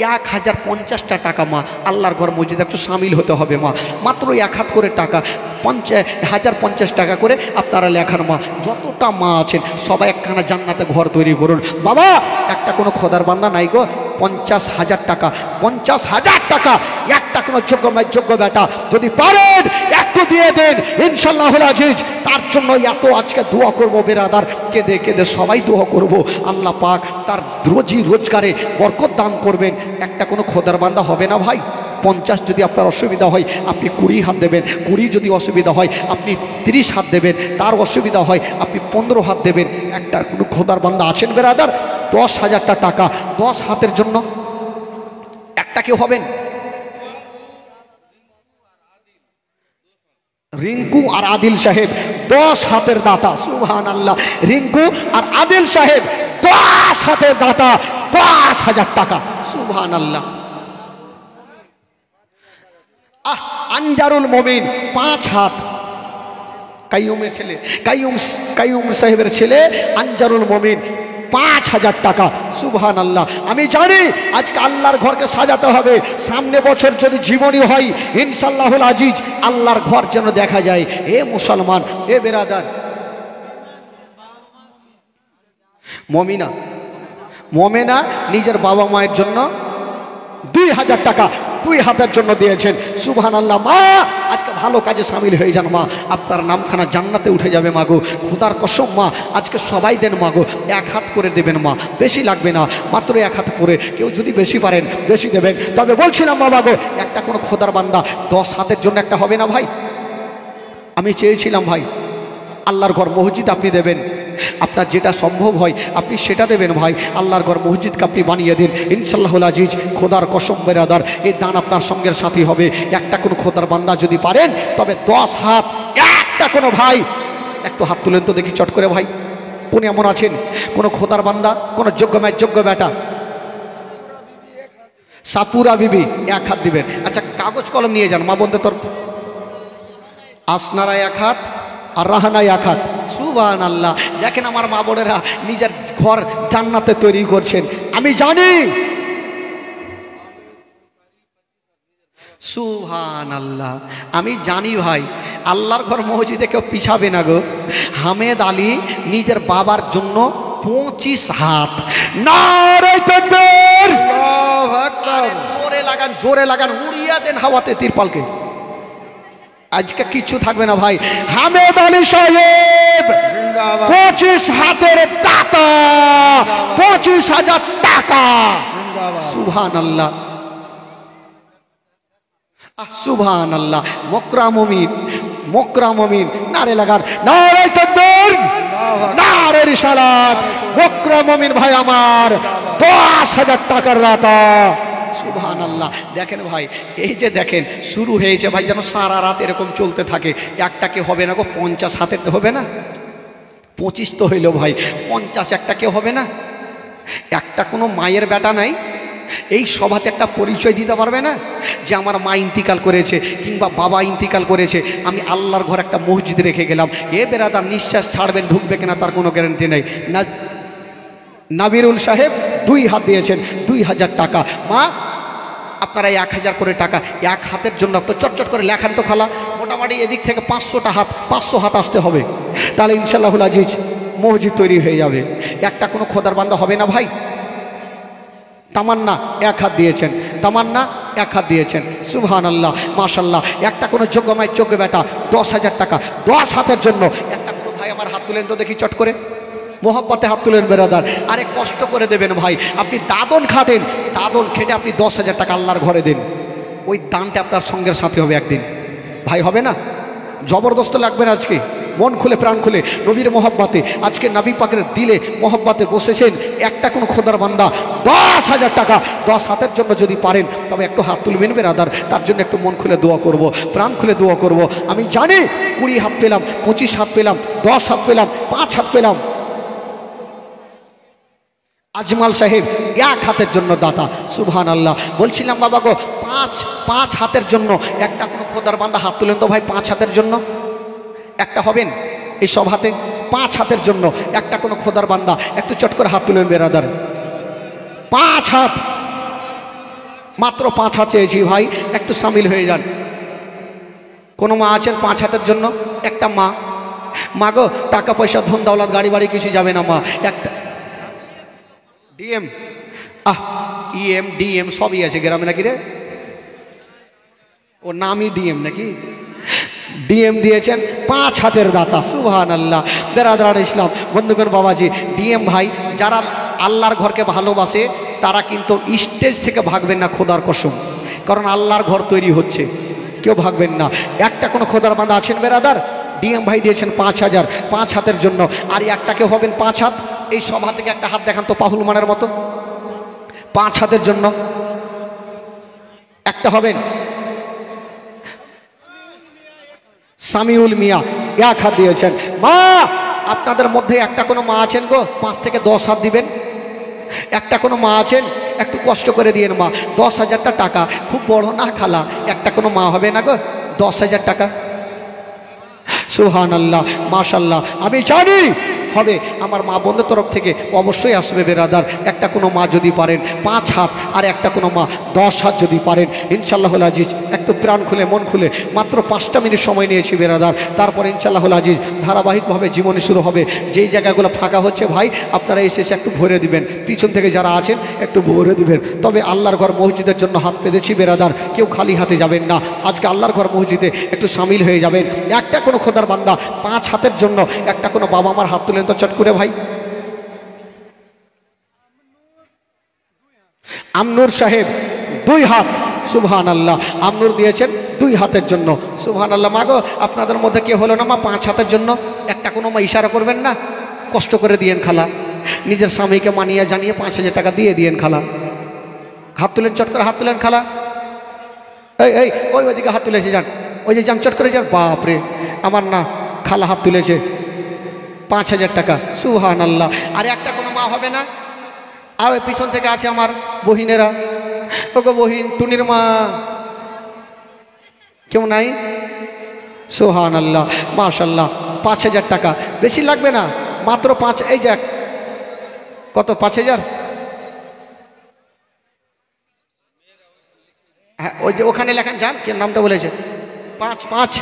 1050টা টাকা মা, আল্লাহর ঘর মসজিদে একটু সামিল হতে হবে মা, মাত্র 1 হাত করে টাকা, 1050 টাকা করে আপনারা লেখান মা। যতটা মা আছেন সবাই একখানা জান্নাতে ঘর তৈরি করুন। বাবা একটা কোনো খোদার বান্দা নাই গো, 50,000 টাকা, 50,000 টাকা একটা কোনো যোগ্য বেটা যদি পারেন একটু দিয়ে দেন, ইনশাআল্লাহুল আজিজ তার জন্য এত আজকে দোয়া করব বেরাদার, কেঁদে কেঁদে সবাই দোয়া করব। আল্লাহ পাক তার রোজি রোজগারে বরকত দান করবেন। একটা কোনো খোদার বান্দা হবে না ভাই? 50 যদি আপনার অসুবিধা হয় আপনি 20 হাত দেবেন, 20 যদি অসুবিধা হয় আপনি 30 হাত দেবেন, তার অসুবিধা হয় আপনি 15 হাত দেবেন। একটা কোনো খোদার বান্দা আছেন বেরাদার? 10,000টা টাকা 10 হাতের জন্য একটা কেউ হবেন? রিঙ্কু আর আদিল সাহেব 10 হাতের দাতা, সুবহানাল্লাহ। রিঙ্কু আর আদিল সাহেব 10 হাতের দাতা, 10,000 টাকা, সুবহানাল্লাহ। আনজারুল মোমিন 5 হাত, কাইয়ুমের ছেলে, কাইয়ুম সাহেবের ছেলে আনজারুল মোমিন 5,000 টাকা, সুবহানাল্লাহ। আমি জানি আজকে আল্লাহর ঘরকে সাজাতে হবে, সামনে বছর যদি জীবনী হয় ইনশাআল্লাহুল আজিজ আল্লাহর ঘর যেন দেখা যায়। এ মুসলমান, এ বেরাদার, মমিনা নিজের বাবা মায়ের জন্য 2,000 টাকা 2 হাতের জন্য দিয়েছেন, সুবহানাল্লাহ। মা আজকে ভালো কাজে সামিল হয়ে যান মা, আপনার নামখানা জান্নাতে উঠে যাবে মাগো, খোদার কসম মা। আজকে সবাই দেন মাগো, 1 হাত করে দেবেন মা, বেশি লাগবে না, মাত্র 1 হাত করে। কেউ যদি বেশি পারেন বেশি দেবেন। তবে বলছিলাম মা মাগো, একটা কোনো খোদার বান্দা 10 হাতের জন্য একটা হবে না ভাই? আমি চেয়েছিলাম ভাই আল্লাহর ঘর মসজিদ আপনি দেবেন, আপনার যেটা সম্ভব হয় আপনি সেটা দেবেন ভাই। আল্লাহর ঘর মসজিদকে আপনি বানিয়ে দিন ইনশাআল্লাহুল আজিজ, খোদার কসম বেরাদার এই দান আপনার সঙ্গের সাথী হবে। একটা কোনো খোদার বান্দা যদি পারেন তবে 10 হাত, একটা কোনো ভাই একটু হাত তুলেন তো দেখি চট করে ভাই। কোন এমন আছেন কোনো খোদার বান্দা, কোনো যোগ্য মায়ের যোগ্য বেটা? সাপুরা বিবি 1 হাত দিবেন। আচ্ছা কাগজ কলম নিয়ে যান মা বোনদের তরফ। আসনারা 1 হাত আর রাহানায় 1 হাত, সুবহানাল্লাহ। দেখেন আমার মা বোনেরা নিজের ঘর জান্নাতে তৈরি করছেন, আমি জানি। সুবহানাল্লাহ, আমি জানি ভাই আল্লাহর ঘর মসজিদে কেউ পিছাবে না গো। হামেদ আলী নিজের বাবার জন্য 25 হাত। নারে তাকবীর, আল্লাহু আকবার। জোরে লাগান উড়িয়ে দেন হাওয়াতে তিরপালকে। আজকে কিচ্ছু থাকবে না ভাই। হামেদ আলী সাহেব 25 হাতের দাতা, 25,000 টাকা, সুবহানাল্লাহ, সুবহানাল্লাহ। মোকরামমিন নারে লাগান, নারে তাকবীর, নারে রিসালাত। মোকরামমিন ভাই আমার 10,000 টাকার দাতা, সুবহানাল্লাহ। দেখেন ভাই এই যে দেখেন শুরু হয়েছে ভাই, যেন সারা রাত এরকম চলতে থাকে। একটাকে হবে না গো, 50 হাতের হবে না? 25 তো হইল ভাই, 50 একটাকে হবে না? একটা কোনো মায়ের বেটা নাই এই সভাতে একটা পরিচয় দিতে পারবে না যে আমার মা ইন্তিকাল করেছে কিংবা বাবা ইন্তিকাল করেছে, আমি আল্লাহর ঘর একটা মসজিদ রেখে গেলাম। এ বেরাদার নিঃশ্বাস ছাড়বেন ঢুকবে কিনা তার কোনো গ্যারান্টি নেই। না নাবিরুল সাহেব 2 হাত দিয়েছেন, 2,000 টাকা। মা আপনারা 1,000 করে টাকা 1 হাতের জন্য আপনার চটচট করে লেখান তো খালা। মোটামুটি এদিক থেকে 500 হাত আসতে হবে, তাহলে ইনশাআল্লাহুল আজিজ মসজিদ তৈরি হয়ে যাবে। একটা কোনো খোদার বান্দা হবে না ভাই? তামান্না 1 হাত দিয়েছেন, তামান্না 1 হাত দিয়েছেন, সুবহানাল্লাহ, মাশাআল্লাহ। একটা কোনো যোগ্য মায়ের যোগ্য বেটা 10,000 টাকা 10 হাতের জন্য। একটা কোনো ভাই আমার হাত তুলেন তো দেখি চট করে, মোহাব্বতে হাত তুলেন বেরাদার। আরে কষ্ট করে দেবেন ভাই, আপনি দাদন খাটেন, দাদন খেটে আপনি 10,000 টাকা আল্লাহর ঘরে দেন, ওই দানটা আপনার সঙ্গের সাথে হবে একদিন ভাই, হবে না? জবরদস্ত লাগবে না আজকে। মন খুলে প্রাণ খুলে নবীর মহব্বতে আজকে নবী পাকের দিলে মহব্বতে বসেছেন, একটা কোনো খোদার বান্দা 10,000 টাকা 10 হাতের জন্য যদি পারেন তবে একটু হাত তুলবেন বেরাদার, তার জন্য একটু মন খুলে দোয়া করব, প্রাণ খুলে দোয়া করব। আমি জানি 20 হাত পেলাম, 25 হাত পেলাম, 10 হাত পেলাম, 5 হাত পেলাম। আজমাল সাহেব 1 হাতের জন্য দাতা, সুবহানাল্লাহ। বলছিলাম বাবা গো, 5 হাতের জন্য একটা কোনো খোদার বান্দা হাত তুলেন তো ভাই, 5 হাতের জন্য একটা হবেন এই সব হাতে। 5 হাতের জন্য একটা কোনো খোদার বান্দা একটু চট করে হাত তুলেন বেরাদার। 5 হাত, মাত্র 5 হাত চেয়েছি ভাই, একটু সামিল হয়ে যান। কোনো মা আছেন 5 হাতের জন্য? একটা মা গো, টাকা পয়সা ধন দৌলত গাড়ি বাড়ি কিছু যাবে না মা, একটা ডিএম ইএম ডিএম সবই আছে গ্রামে নাকি রে, ও নামই ডিএম নাকি, ডিএম দিয়েছেন 5 হাতের দাতা, সুবহানাল্লাহ। বেরাদার ইসলাম বন্ধুগণ বাবাজি, ডিএম ভাই যারা আল্লাহর ঘরকে ভালোবাসে তারা কিন্তু স্টেজ থেকে ভাগবেন না, খোদার কসম, কারণ আল্লাহর ঘর তৈরি হচ্ছে, কেউ ভাগবেন না। একটা কোনো খোদার বান্দা আছেন বেরাদার? ডিএম ভাই দিয়েছেন 5,000 5 হাতের জন্য। আর একটাকে হবেন 5 হাত, এই সব হাত থেকে একটা হাত দেখান তো পাহুল মানের মতো, 5 হাতের জন্য একটা হবেন। সামিউল মিয়া 1 হাত দিয়েছেন। মা আপনাদের মধ্যে একটা কোনো মা আছেন গো, 5 থেকে 10 হাত দিবেন? একটা কোনো মা আছেন? একটু কষ্ট করে দিয়েন মা। 10,000 টাকা খুব বড় না খালা, একটা কোনো মা হবে না গো, 10,000 টাকা। সুবহানাল্লাহ, মাশাআল্লাহ। আমি জানি হবে, আমার মা বোনদের তরফ থেকে অবশ্যই আসবে বেরাদার। একটা কোনো মা যদি পারেন 5 হাত, আর একটা কোনো মা 10 হাত যদি পারেন, ইনশাআল্লাহুল আজিজ একটু প্রাণ খুলে মন খুলে মাত্র 5টা মিনিট সময় নিয়েছি বেরাদার। তারপরে ইনশাআল্লাহুল আজিজ ধারাবাহিকভাবে জীবনী শুরু হবে। যেই জায়গাগুলো ফাঁকা হচ্ছে ভাই আপনারা এসে একটু ভরে দিবেন, পিছন থেকে যারা আছেন একটু ভরে দিবেন। তবে আল্লাহর ঘর মসজিদের জন্য হাত পেতেছি বেরাদার, কেউ খালি হাতে যাবেন না। আজকে আল্লাহর ঘর মসজিদে একটু সামিল হয়ে যাবেন। একটা কোনো খোদার বান্দা 5 হাতের জন্য একটা কোনো বাবা আমার হাত তুলেন তো চট করে ভাই। আমনুর সাহেব 2 হাত, সুবহানাল্লাহ। আমনুর দিয়েছেন 2 হাতের জন্য, সুবহানাল্লাহ। মাগো আপনাদের মধ্যে কে হলো না মা 5 হাতের জন্য? একটা কোনো মা ইশারা করবেন না, কষ্ট করে দিয়েন খালা, নিজের স্বামীকে মানিয়ে জানিয়ে 5,000 টাকা দিয়ে দিয়েন খালা। হাত তুলেন, চট করে হাত তুলেন খালা। এই ওইদিকে হাত তুলেছে, যান ওই যে যান, চট করে যান। বাপরে আমার না খালা হাত তুলেছে 5,000 টাকা, সুবহানাল্লাহ। আর একটা কোনো মা হবে না? আর পিছন থেকে আছে আমার বহিনেরা, ওগো বহিন, টুনির মা কেউ নাই? সুবহানাল্লাহ, মাশাআল্লাহ। 5,000 টাকা, বেশি লাগবে না, মাত্র 5। এই যাক কত, 5,000? হ্যাঁ ওই যে ওখানে লেখেন, যান কে নামটা বলেছে, 5।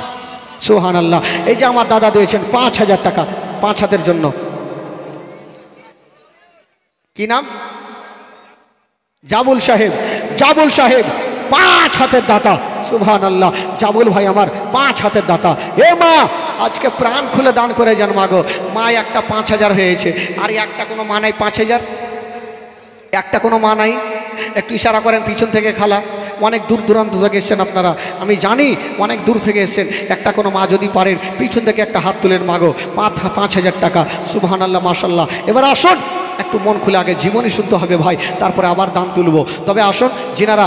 সুবহানাল্লাহ। এই যে আমার দাদা দিয়েছেন 5,000 টাকা 5 হাতের জন্য। কি নাম? জাবুল সাহেব। জাবুল সাহেব 5 হাতের দাতা, সুবহানাল্লাহ। জাবুল ভাই আমার 5 হাতের দাতা। এ মা আজকে প্রাণ খুলে দান করে যান মাগো। মা একটা 5,000 হয়েছে, আর একটা কোনো মা নাই 5,000? একটা কোনো মা নাই? একটু ইশারা করেন পিছন থেকে খালা, অনেক দূর দূরান্ত থেকে এসছেন আপনারা, আমি জানি অনেক দূর থেকে এসছেন। একটা কোনো মা যদি পারেন পিছন থেকে একটা হাত তুলেন মাগো, 5,000 টাকা, সুবহানাল্লাহ, মাশাআল্লাহ। এবার আসুন একটু মন খুলে, আগে জীবনী শুদ্ধ হবে ভাই, তারপরে আবার দান তুলব। তবে আসুন যিনারা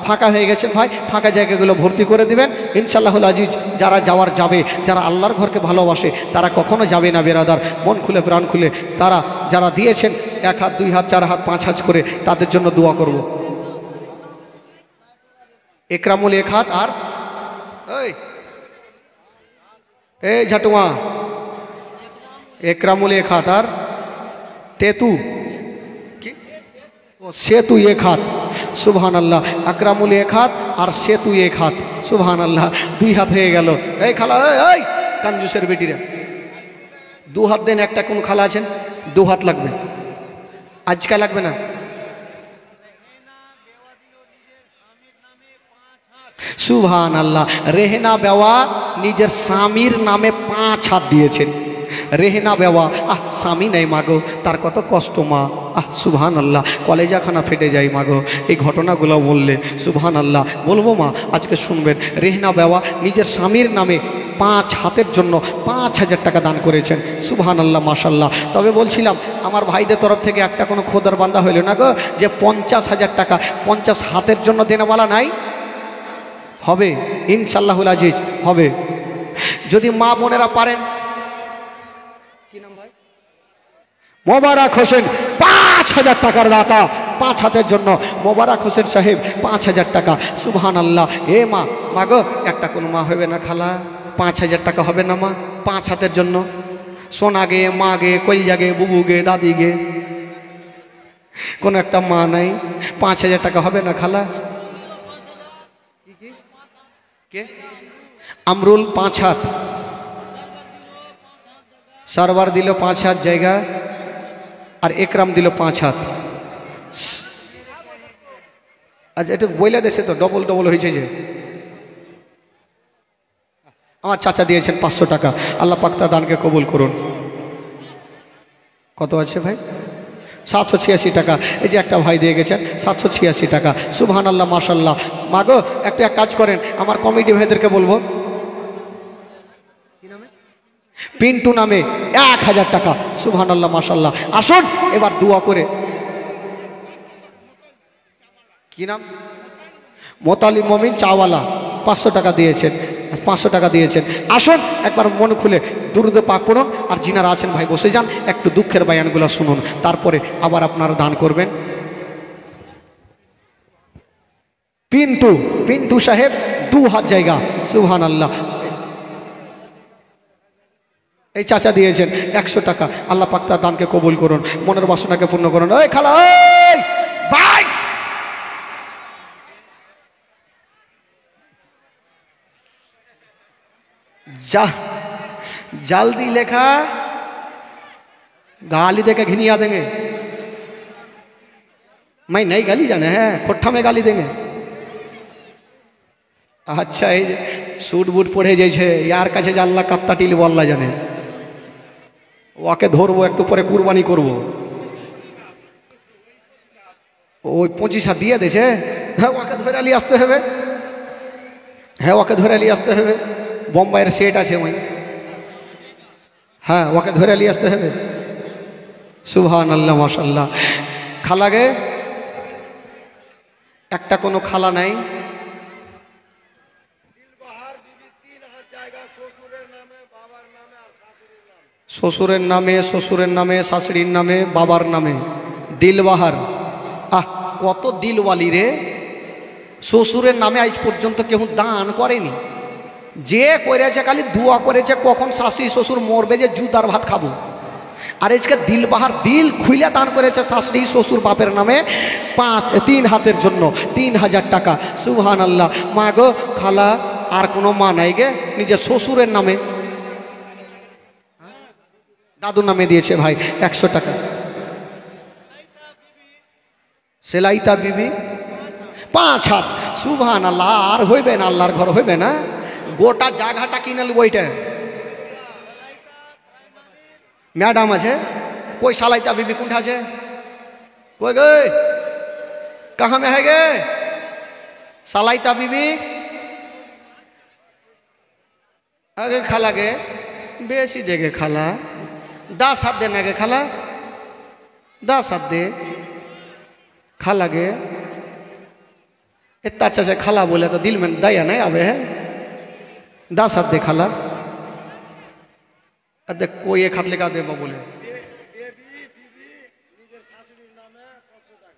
ফাঁকা হয়ে গেছেন ভাই, ফাঁকা জায়গাগুলো ভর্তি করে দিবেন ইনশাআল্লাহুল আজিজ। যারা যাওয়ার যাবে, যারা আল্লাহর ঘরকে ভালোবাসে তারা কখনো যাবে না বেরাদার। মন খুলে প্রাণ খুলে তারা যারা দিয়েছেন 1 হাত 2 হাত 4 হাত 5 হাত করে, তাদের জন্য দোয়া করব। একরামুল 1 হাত, আর এই ঝাটুয়া একরামুল 1 হাত, আর তেতু কি ও সেতু 1 হাত, সুবহানাল্লাহ। আকরামুল 1 হাত, আর সেতু 1 হাত, সুবহানাল্লাহ। 2 হাত হয়ে গেল। এই খালা, এই কাঞ্জুসের বেটিরা 2 হাত দেন। একটা কোন খালা আছেন 2 হাত লাগবে, আজকাল লাগবে না। সুবহানাল্লাহ। রেহেনা বেওয়া নিজের স্বামীর নামে 5 হাত দিয়েছেন। রেহেনা বেওয়া, স্বামী নেই মাগো, তার কত কষ্ট মা, সুবহানাল্লাহ। কলেজাখানা ফেটে যায় মাগো এই ঘটনাগুলো বললে, সুবহানাল্লাহ। বলবো মা, আজকে শুনবেন। রেহেনা বেওয়া নিজের স্বামীর নামে 5 হাতের জন্য 5,000 টাকা দান করেছেন। সুবহানাল্লাহ, মাশাল্লাহ। তবে বলছিলাম আমার ভাইদের তরফ থেকে একটা কোনো খোদার বান্দা হইল না গো যে 50,000 টাকা 50 হাতের জন্য দেনেওয়ালা নাই? হবে ইনশাআল্লাহুল আজিজ, হবে। যদি মা বোনেরা পারেন, কি নাম ভাই? মোবারক হোসেন 5,000 টাকার দাতা, 5 হাতের জন্য মোবারক হোসেন সাহেব 5,000 টাকা। সুবহানাল্লাহ। এ মা, মা গো একটা কোনো মা হবে না খালা? 5,000 টাকা হবে না মা 5 হাতের জন্য? সোনা গে, মা গে, কলজা গে, বুবু গে, দাদি গে, কোনো একটা মা নাই? 5,000 টাকা হবে না খালা? কে? আমরুল 5 হাত, সারবার দিল 5 হাত জায়গা, আর একরাম দিল 5 হাত। আচ্ছা, এটা বইলা দেশে তো ডবল ডবল হয়েছে যে। আমার চাচা দিয়েছেন 500 টাকা। আল্লাহ পাক তার দানকে কবুল করুন। কত আছে ভাই? 786 টাকা। এই যে একটা ভাই দিয়ে গেছেন 786 টাকা। সুবহানাল্লাহ, মাশাল্লাহ। মা গো একটা কাজ করেন, আমার কমিটি ভাইদেরকে বলবো, পিন্টু নামে 1000 টাকা। সুবহানাল্লাহ, মাশাল্লাহ। আসুন এবার দোয়া করে। কি নাম? মোতালিব মমিন চাওয়ালা 500 টাকা দিয়েছেন, 500 টাকা দিয়েছেন। আসুন একবার মন খুলে দুরুদ পাক করুন, আর যিনারা আছেন ভাই বসে যান, একটু দুঃখের বায়ানগুলো শুনুন, তারপরে আবার আপনারা দান করবেন। পিন্টু, পিন্টু সাহেব 2 হাত জায়গা। সুবহানাল্লাহ। এই চাচা দিয়েছেন 100 টাকা। আল্লাহ পাক তার দানকে কবুল করুন, মনের বাসনাকে পূর্ণ করুন। ওই খালা, ওই ভাই, जा जल्दी लेखा, गाली देके घिनिया देंगे। मैं नहीं गाली जाने हैं, खोट्ठा में गाली देंगे। अच्छा এই सूट बूट पड़े जाइए यार কাছে জানলা কাত্তা টিল বললা জানে, ওকে ধরবো একটু পরে কুরবানি করব। ওই 25 দিয়ে দিয়েছে। হ্যাঁ ওকে ধরে নিয়ে আসতে হবে, হ্যাঁ ওকে ধরে নিয়ে আসতে হবে। বোম্বাইয়ের সেট আছে ওই, হ্যাঁ ওকে ধরে নিয়ে আসতে হবে। সুবহানাল্লাহ, মাশাল্লাহ। খালা গে একটা কোনো খালা নাই? শ্বশুরের নামে, শ্বশুরের নামে, শাশুড়ির নামে, বাবার নামে। দিলবাহার, আহ কত দিলওয়ালি রে। শ্বশুরের নামে আজ পর্যন্ত কেউ দান করেনি, যে করেছে খালি দোয়া করেছে কখন শাশুড়ি শ্বশুর মরবে যে জুতার ভাত খাবো। আর আজকে দিলবাহার দিল খুলে দান করেছে শাশুড়ি শ্বশুর বাপের নামে 3 হাতের জন্য 3000 টাকা। সুবহানাল্লাহ। মা গো খালা আর কোনো মা নাই গে নিজের শ্বশুরের নামে? দাদুর নামে দিয়েছে ভাই 100 টাকা। সেলাইতা বিবি 5 হাত। সুবহানাল্লাহ। আর হইবে না, আল্লাহর ঘর হইবে না, গোটা জায়গাটা কিনে নেব। ওইটা ম্যাডাম আছে কই? সালাইতা বিবি কোনটা আছে? কই গে? कहाँ में है गे सालाइता बीबी? आगे खाला गे बेसी देगे खाला 10 हाथ देना गे खाला 10 हाथ दे खाला गे। इतना अच्छा से खाला बोले तो दिल में दया नहीं आवे है। 10 हाथ दे खाला। अरे कोई एक हाथ लेकर दे बोले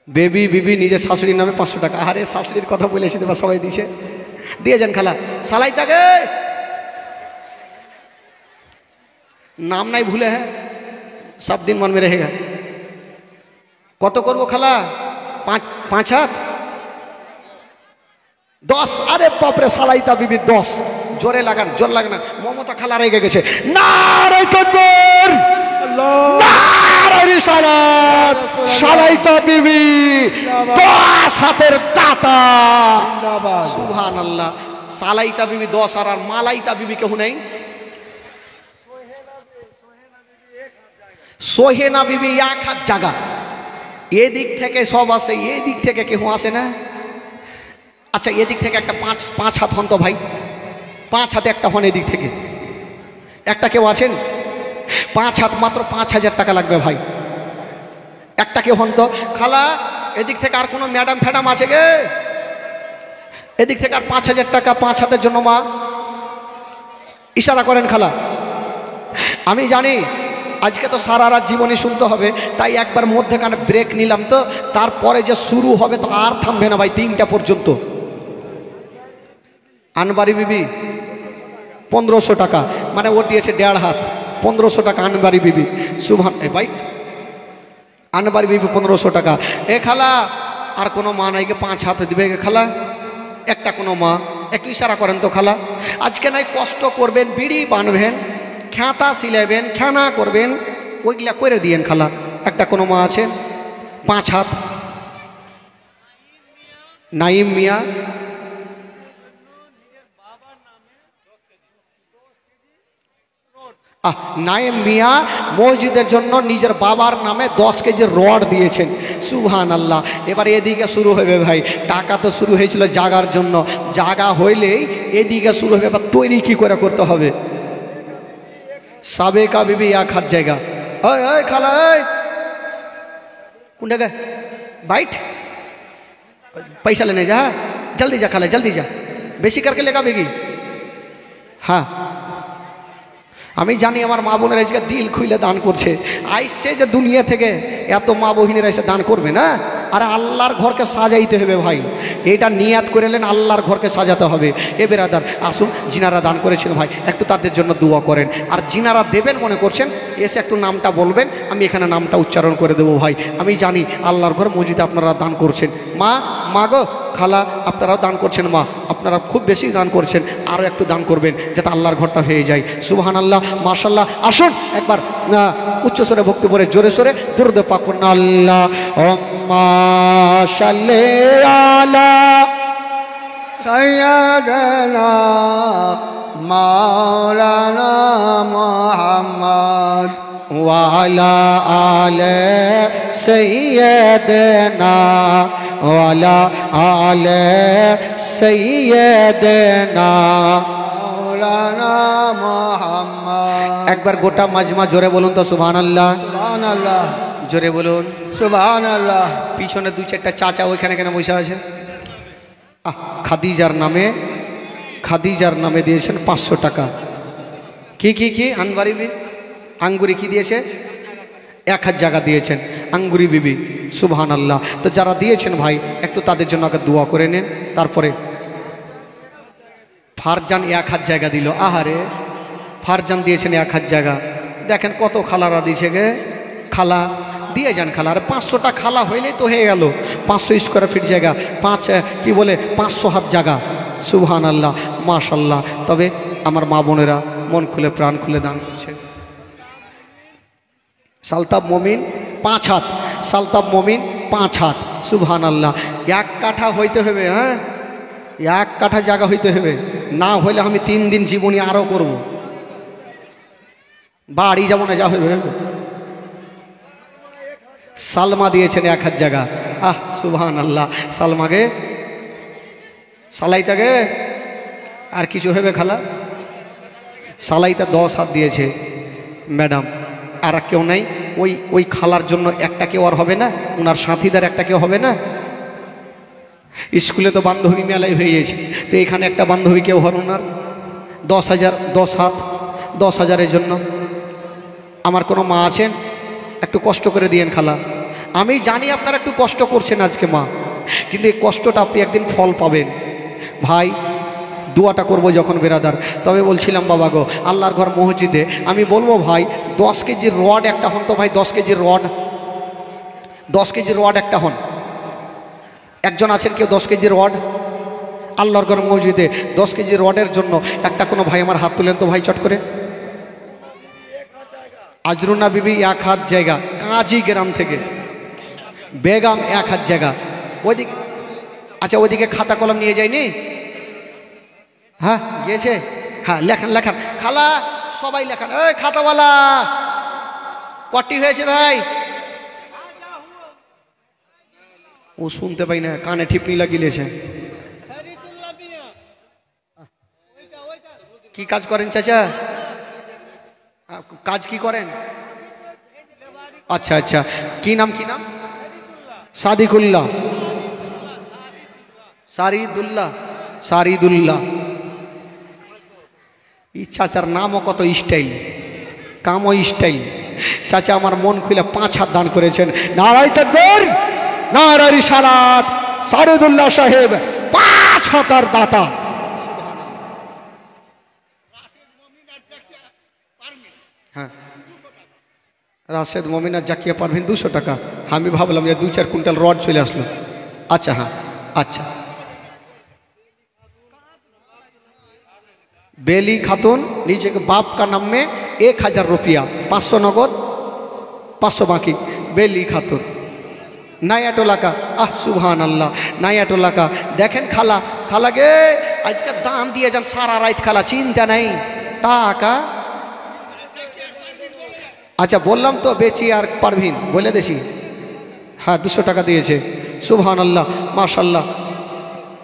बेबी बीबी निजे शाশুড়ির नामे 500 টাকা। আরে শাশুড়ির কথা বলেছি দেবা সবাই দিছে দিয়ে যান খালা। सालाइता गे नाम नहीं भूले हैं, सब दिन मन में रहेगा। কত করবো খালা? 5 हाथ 10। अरे बाप रे सालाइता बीबी 10। जोरे लगान जोर लगना। ममता खाला रेगे गेছে। नारे तकबीर नारे रिसालात। सालाइता बीबी 10 हाथের দাতা। সুবহানাল্লাহ। সালাইতা বিবি 10 আর মালাইতা বিবি কেউ নাই? সোহেনা বিবি 1 হাত জায়গা। এই দিক থেকে সব আসে, এই দিক থেকে কেউ আসে না। আচ্ছা এদিক থেকে একটা 5 হাত হন তো ভাই, 5 হাতে একটা হন এদিক থেকে। একটা কেউ আছেন? 5 হাত, মাত্র 5,000 টাকা লাগবে ভাই। একটা কেউ হন তো? খালা এদিক থেকে আর কোনো ম্যাডাম ফ্যাডাম আছে গে? এদিক থেকে আর 5,000 টাকা 5 হাতের জন্য মা, ইশারা করেন খালা। আমি জানি আজকে তো সারা রাত জীবনী শুনতে হবে, তাই একবার মধ্যেখানে ব্রেক নিলাম, তো তারপরে যে শুরু হবে তো আর থামবে না ভাই 3টা পর্যন্ত। আনবারি বিবি 1500 টাকা, মানে ও দিয়েছে 1.5 হাত, 1500 টাকা আনবারি বিবি। সুবহান ভাই, আনবারি বিবি 1500 টাকা। এ খালা আর কোনো মা নাই গে 5 হাত দিবে গে খালা? একটা কোনো মা একটু ইশারা করেন তো খালা। আজকে নাই কষ্ট করবেন, বিড়ি বানবেন, খ্যাতা সিলাইবেন, খেনা করবেন, ওইগুলা করে দিয়েন খালা। একটা কোনো মা আছে? 5 হাত। নাইম মিয়া, নাইম মিয়া মসজিদের জন্য নিজের বাবার নামে 10 কেজি রড দিয়েছেন। সুবহান আল্লাহ। এবার এদিকে শুরু হবে ভাই, টাকা তো শুরু হয়েছিল জাগার জন্য, জাগা হইলেই এদিকে শুরু হবে। এবার তৈরি কি করে করতে হবে? সাবেকা বিবি 1 হাত জায়গা। ওই ওই খালা, ওই কোন জায়গায় বাইট पैसा लेने जा, जल्दी जा खाला जल्दी जा, बेशी करके लेगा बेगी। हाँ আমি জানি আমার মা বোনেরা আজকে দিল খুলে দান করছে, আইসছে যে দুনিয়া থেকে এত মা বহিনীরা এসে দান করবে না। আর আল্লাহর ঘরকে সাজাইতে হবে ভাই, এটা নিয়াত করেলেন আল্লাহর ঘরকে সাজাতে হবে। এ বেরাদার আসুন, যিনারা দান করেছেন ভাই একটু তাদের জন্য দোয়া করেন। আর যিনারা দেবেন মনে করছেন এসে একটু নামটা বলবেন, আমি এখানে নামটা উচ্চারণ করে দেবো ভাই। আমি জানি আল্লাহর ঘর মসজিদে আপনারা দান করছেন। মা মা গো খালা আপনারাও দান করছেন, মা আপনারা খুব বেশি দান করছেন, আরও একটু দান করবেন যাতে আল্লাহর ঘরটা হয়ে যায়। সুবহানাল্লাহ মাশাআল্লাহ। আসুন একবার উচ্চ স্বরে ভক্তি পড়ে জোরে সোরে দুরূদ পাক পড়ুন। আল্লাহুম্মা সাল্লি আলা সাইয়্যিদানা মাওলানা মুহাম্মদ ওয়া আলা আলি সাইয়্যিদানা ওয়া আলা আলি সাইয়্যিদানা মাওলানা মুহাম্মদ। একবার গোটা মাজমা জোরে বলুন তো সুবহানাল্লাহ। সুবহানাল্লাহ, জোরে বলুন সুবহানাল্লাহ। পিছনে 2-4টা চাচা ওইখানে কেন বসে আছে? খাদিজার নামে দিয়েছেন 500 টাকা। কি আনবারি বিবি আঙ্গুরি কি দিয়েছে? 1 হাত জায়গা দিয়েছেন আঙ্গুরি বিবি। সুবহানাল্লাহ। তো যারা দিয়েছেন ভাই একটু তাদের জন্য আগে দোয়া করে নেন। তারপরে ফারজান 1 হাত জায়গা দিল। আহারে ফারজান দিয়েছেন 1 হাত জায়গা। দেখেন কত খালারা দিয়েছে গে, খালা দিয়ে যান খালা। আর 500টা খালা হইলেই তো হয়ে গেল 500 স্কোয়ার ফিট জায়গা, 500 হাত জায়গা। সুবহানাল্লাহ মাশাআল্লাহ। তবে আমার মা বোনেরা মন খুলে প্রাণ খুলে দান করছে। সালতাব মমিন 5 হাত, সালতাব মমিন 5 হাত। সুবহানাল্লাহ। 1 কাঠা হইতে হবে, হ্যাঁ 1 কাঠা জায়গা হইতে হবে, না হইলে আমি 3 দিন জীবনী আরও করব, বাড়ি যাবো না, যা হইবে। সালমা দিয়েছেন 1 হাত জায়গা। সুবহানাল্লাহ। সালমাকে সালাইটাকে আর কিছু হবে খালা? সালাইটা 10 হাত দিয়েছে ম্যাডাম। আর কেউ নাই? ওই খালার জন্য একটা কেউ আর হবে না? ওনার সাথীদের একটা কেউ হবে না? স্কুলে তো বান্ধবী মেলাই হয়ে গেছে, তো এখানে একটা বান্ধবী কেউ হন ওনার? 10,000 10 হাত, 10,000-এর জন্য আমার কোনো মা আছেন? একটু কষ্ট করে দিয়েন খালা। আমি জানি আপনারা একটু কষ্ট করছেন আজকে মা, কিন্তু এই কষ্টটা আপনি একদিন ফল পাবেন ভাই। দোয়াটা করবো যখন বেরাদার। তবে বলছিলাম বাবা গো, আল্লাহর ঘর মসজিদে আমি বলবো ভাই 10 কেজির রড একটা হন তো ভাই, 10 কেজির রড, 10 কেজির রড একটা হন। একজন আছেন কেউ 10 কেজির রড? আল্লাহর ঘর মসজিদে 10 কেজি রডের জন্য একটা কোনো ভাই আমার হাত তুলেন তো ভাই চট করে। আজরুনা বিবি 1 হাত জায়গা, কাজী গ্রাম থেকে। বেগম 1 হাত জায়গা। ওইদিকে আচ্ছা, ওইদিকে খাতা কলম নিয়ে যায়নি? হ্যাঁ গিয়েছে। হ্যাঁ লেখান লেখান খালা, সবাই লেখান। ওই খাতাওয়ালা কটি হয়েছে ভাই? ও শুনতে পাই না, কানে ঠিপনি লাগিয়েছে। কি কাজ করেন চাচা? কাজ কি করেন? আচ্ছা আচ্ছা, কি নাম কি নাম? সাদিকুল্লাহ, সারিদুল্লাহ, সারিদুল্লাহ। এই চাচার নামও কত স্টাইল, কামও স্টাইল। চাচা আমার মন খুলে 5 হাত দান করেছেন। নারায়ে তাকবীর, নারায়ে রিসালাত। সারিদুল্লাহ সাহেব 5 হাতার দাতা। হ্যাঁ, রাশেদ মমিনা জাকিয়া পারভিন 200 টাকা। আমি ভাবলাম যে 2-4 কুইন্টাল রড চলে আসলো। আচ্ছা হ্যাঁ, আচ্ছা। बेली खातून नीचे के बाप का नाम में 1000 रुपया, 500 नगद, 500 बाकी। बेली खातून नया टोला का। आह सुभान अल्लाह, नया टोला का। देखें खाला, खाला गे आज का दाम दिए जान सारा रात खाला, चिंता नहीं टाका। अच्छा बोललाम तो बेची और परवीन बोले देशी। हाँ 200 टाका दिए। सुभान अल्लाह माशाल्लाह।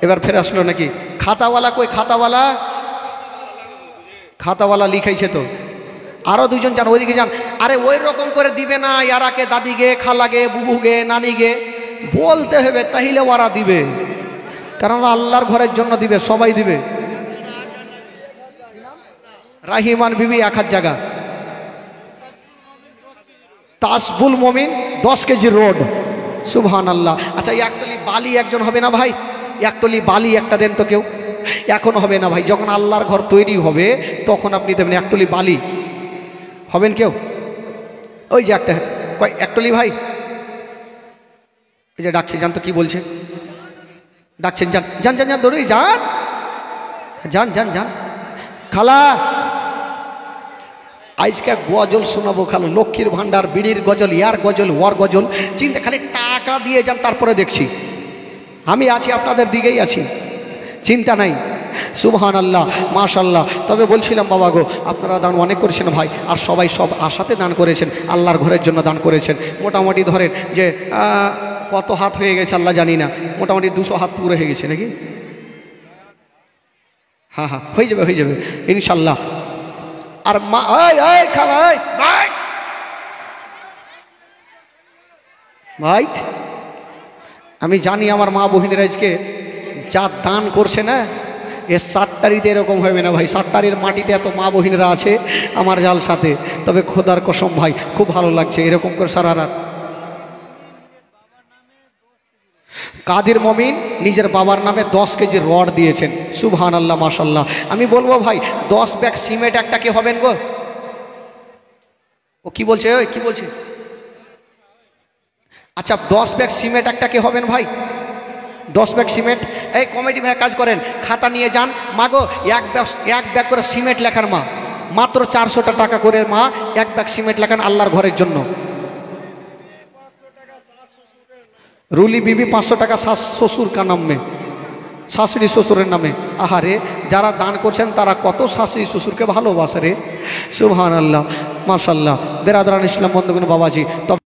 एबार फिर आसलो नाकि खातावाला? कोई खातावाला? খাতাওয়ালা লিখাইছে তো। আরো 2 জন যান, ওইদিকে যান। আরে ওই রকম করে দিবে না, ইয়ারাকে দাদিগে, খালাগে, বুবুগে, নানিগে বলতে হবে, তাইলে ওরা দিবে। কারণ আল্লাহর ঘরের জন্য দিবে, সবাই দিবে। রাহিমান বিবি 1000 জায়গা, তাসবুল মমিন 10 কেজি রোড। সুবহানাল্লাহ। আচ্ছা একটলি বালি একজন হবে না ভাই? একটলি বালি একটা দেন তো কেউ। এখন হবে না ভাই, যখন আল্লাহর ঘর তৈরি হবে তখন আপনি দেবেন একটলি বালি। হবেন কেউ? ওই যে একটা কয় একটলি ভাই, এই যে ডাকছে, জান তো কি বলছে, ডাকছেন, যান যান যান যান, দৌড়ে যান, যান যান যান। খালা আজকে গজল শোনাবো, খালো লক্ষ্মীর ভান্ডার, বিড়ির গজল, ইয়ার গজল, ওয়ার গজল। চিন্তা খালি টাকা দিয়ে যান, তারপরে দেখছি। আমি আছি, আপনাদের দিকেই আছি, চিন্তা নাই। সুবহানাল্লাহ মাশাল্লাহ। তবে বলছিলাম বাবা গো, আপনারা দান অনেক করেছেন ভাই, আর সবাই সব আশাতে দান করেছেন, আল্লাহর ঘরের জন্য দান করেছেন। মোটামুটি ধরেন যে কত হাত হয়ে গেছে আল্লাহ জানি না, মোটামুটি 200 হাত পুরো হয়ে গেছে নাকি? হ্যাঁ হ্যাঁ, হয়ে যাবে হয়ে যাবে ইনশাল্লাহ। আর মা খালা ভাই, আমি জানি আমার মা বহিনের আজকে যা দান করছে না, এ 7টারিতে এরকম হবে না ভাই। 7টারির মাটিতে এত মা বহিনেরা আছে আমার জাল সাথে। তবে খোদার কসম ভাই, খুব ভালো লাগছে এরকম করে সারা রাত। কাদের মমিন নিজের বাবার নামে 10 কেজি রড দিয়েছেন। সুবহানাল্লাহ মাশাল্লাহ। আমি বলবো ভাই 10 ব্যাগ সিমেন্ট একটা কে হবেন গো? ও কি বলছে, ওই কি বলছে? আচ্ছা 10 ব্যাগ সিমেন্ট একটা কে হবেন ভাই? 10 ব্যাগ সিমেন্ট। এই কমিটি ভাই কাজ করেন, খাতা নিয়ে যান। মা গো এক ব্যাগ করে সিমেন্ট লেখার মা, মাত্র 400 টাকা করে মা 1 ব্যাগ সিমেন্ট লেখান আল্লাহর ঘরের জন্য। রুলি বিবি 500 টাকা শ্বশুর কা নামে, শাশুড়ি শ্বশুরের নামে। আহারে যারা দান করছেন তারা কত শাশুড়ি শ্বশুরকে ভালোবাসে রে। সুবহানাল্লাহ মাশাল্লাহ। বেরাদরান ইসলাম বন্ধুগণ বাবাজি।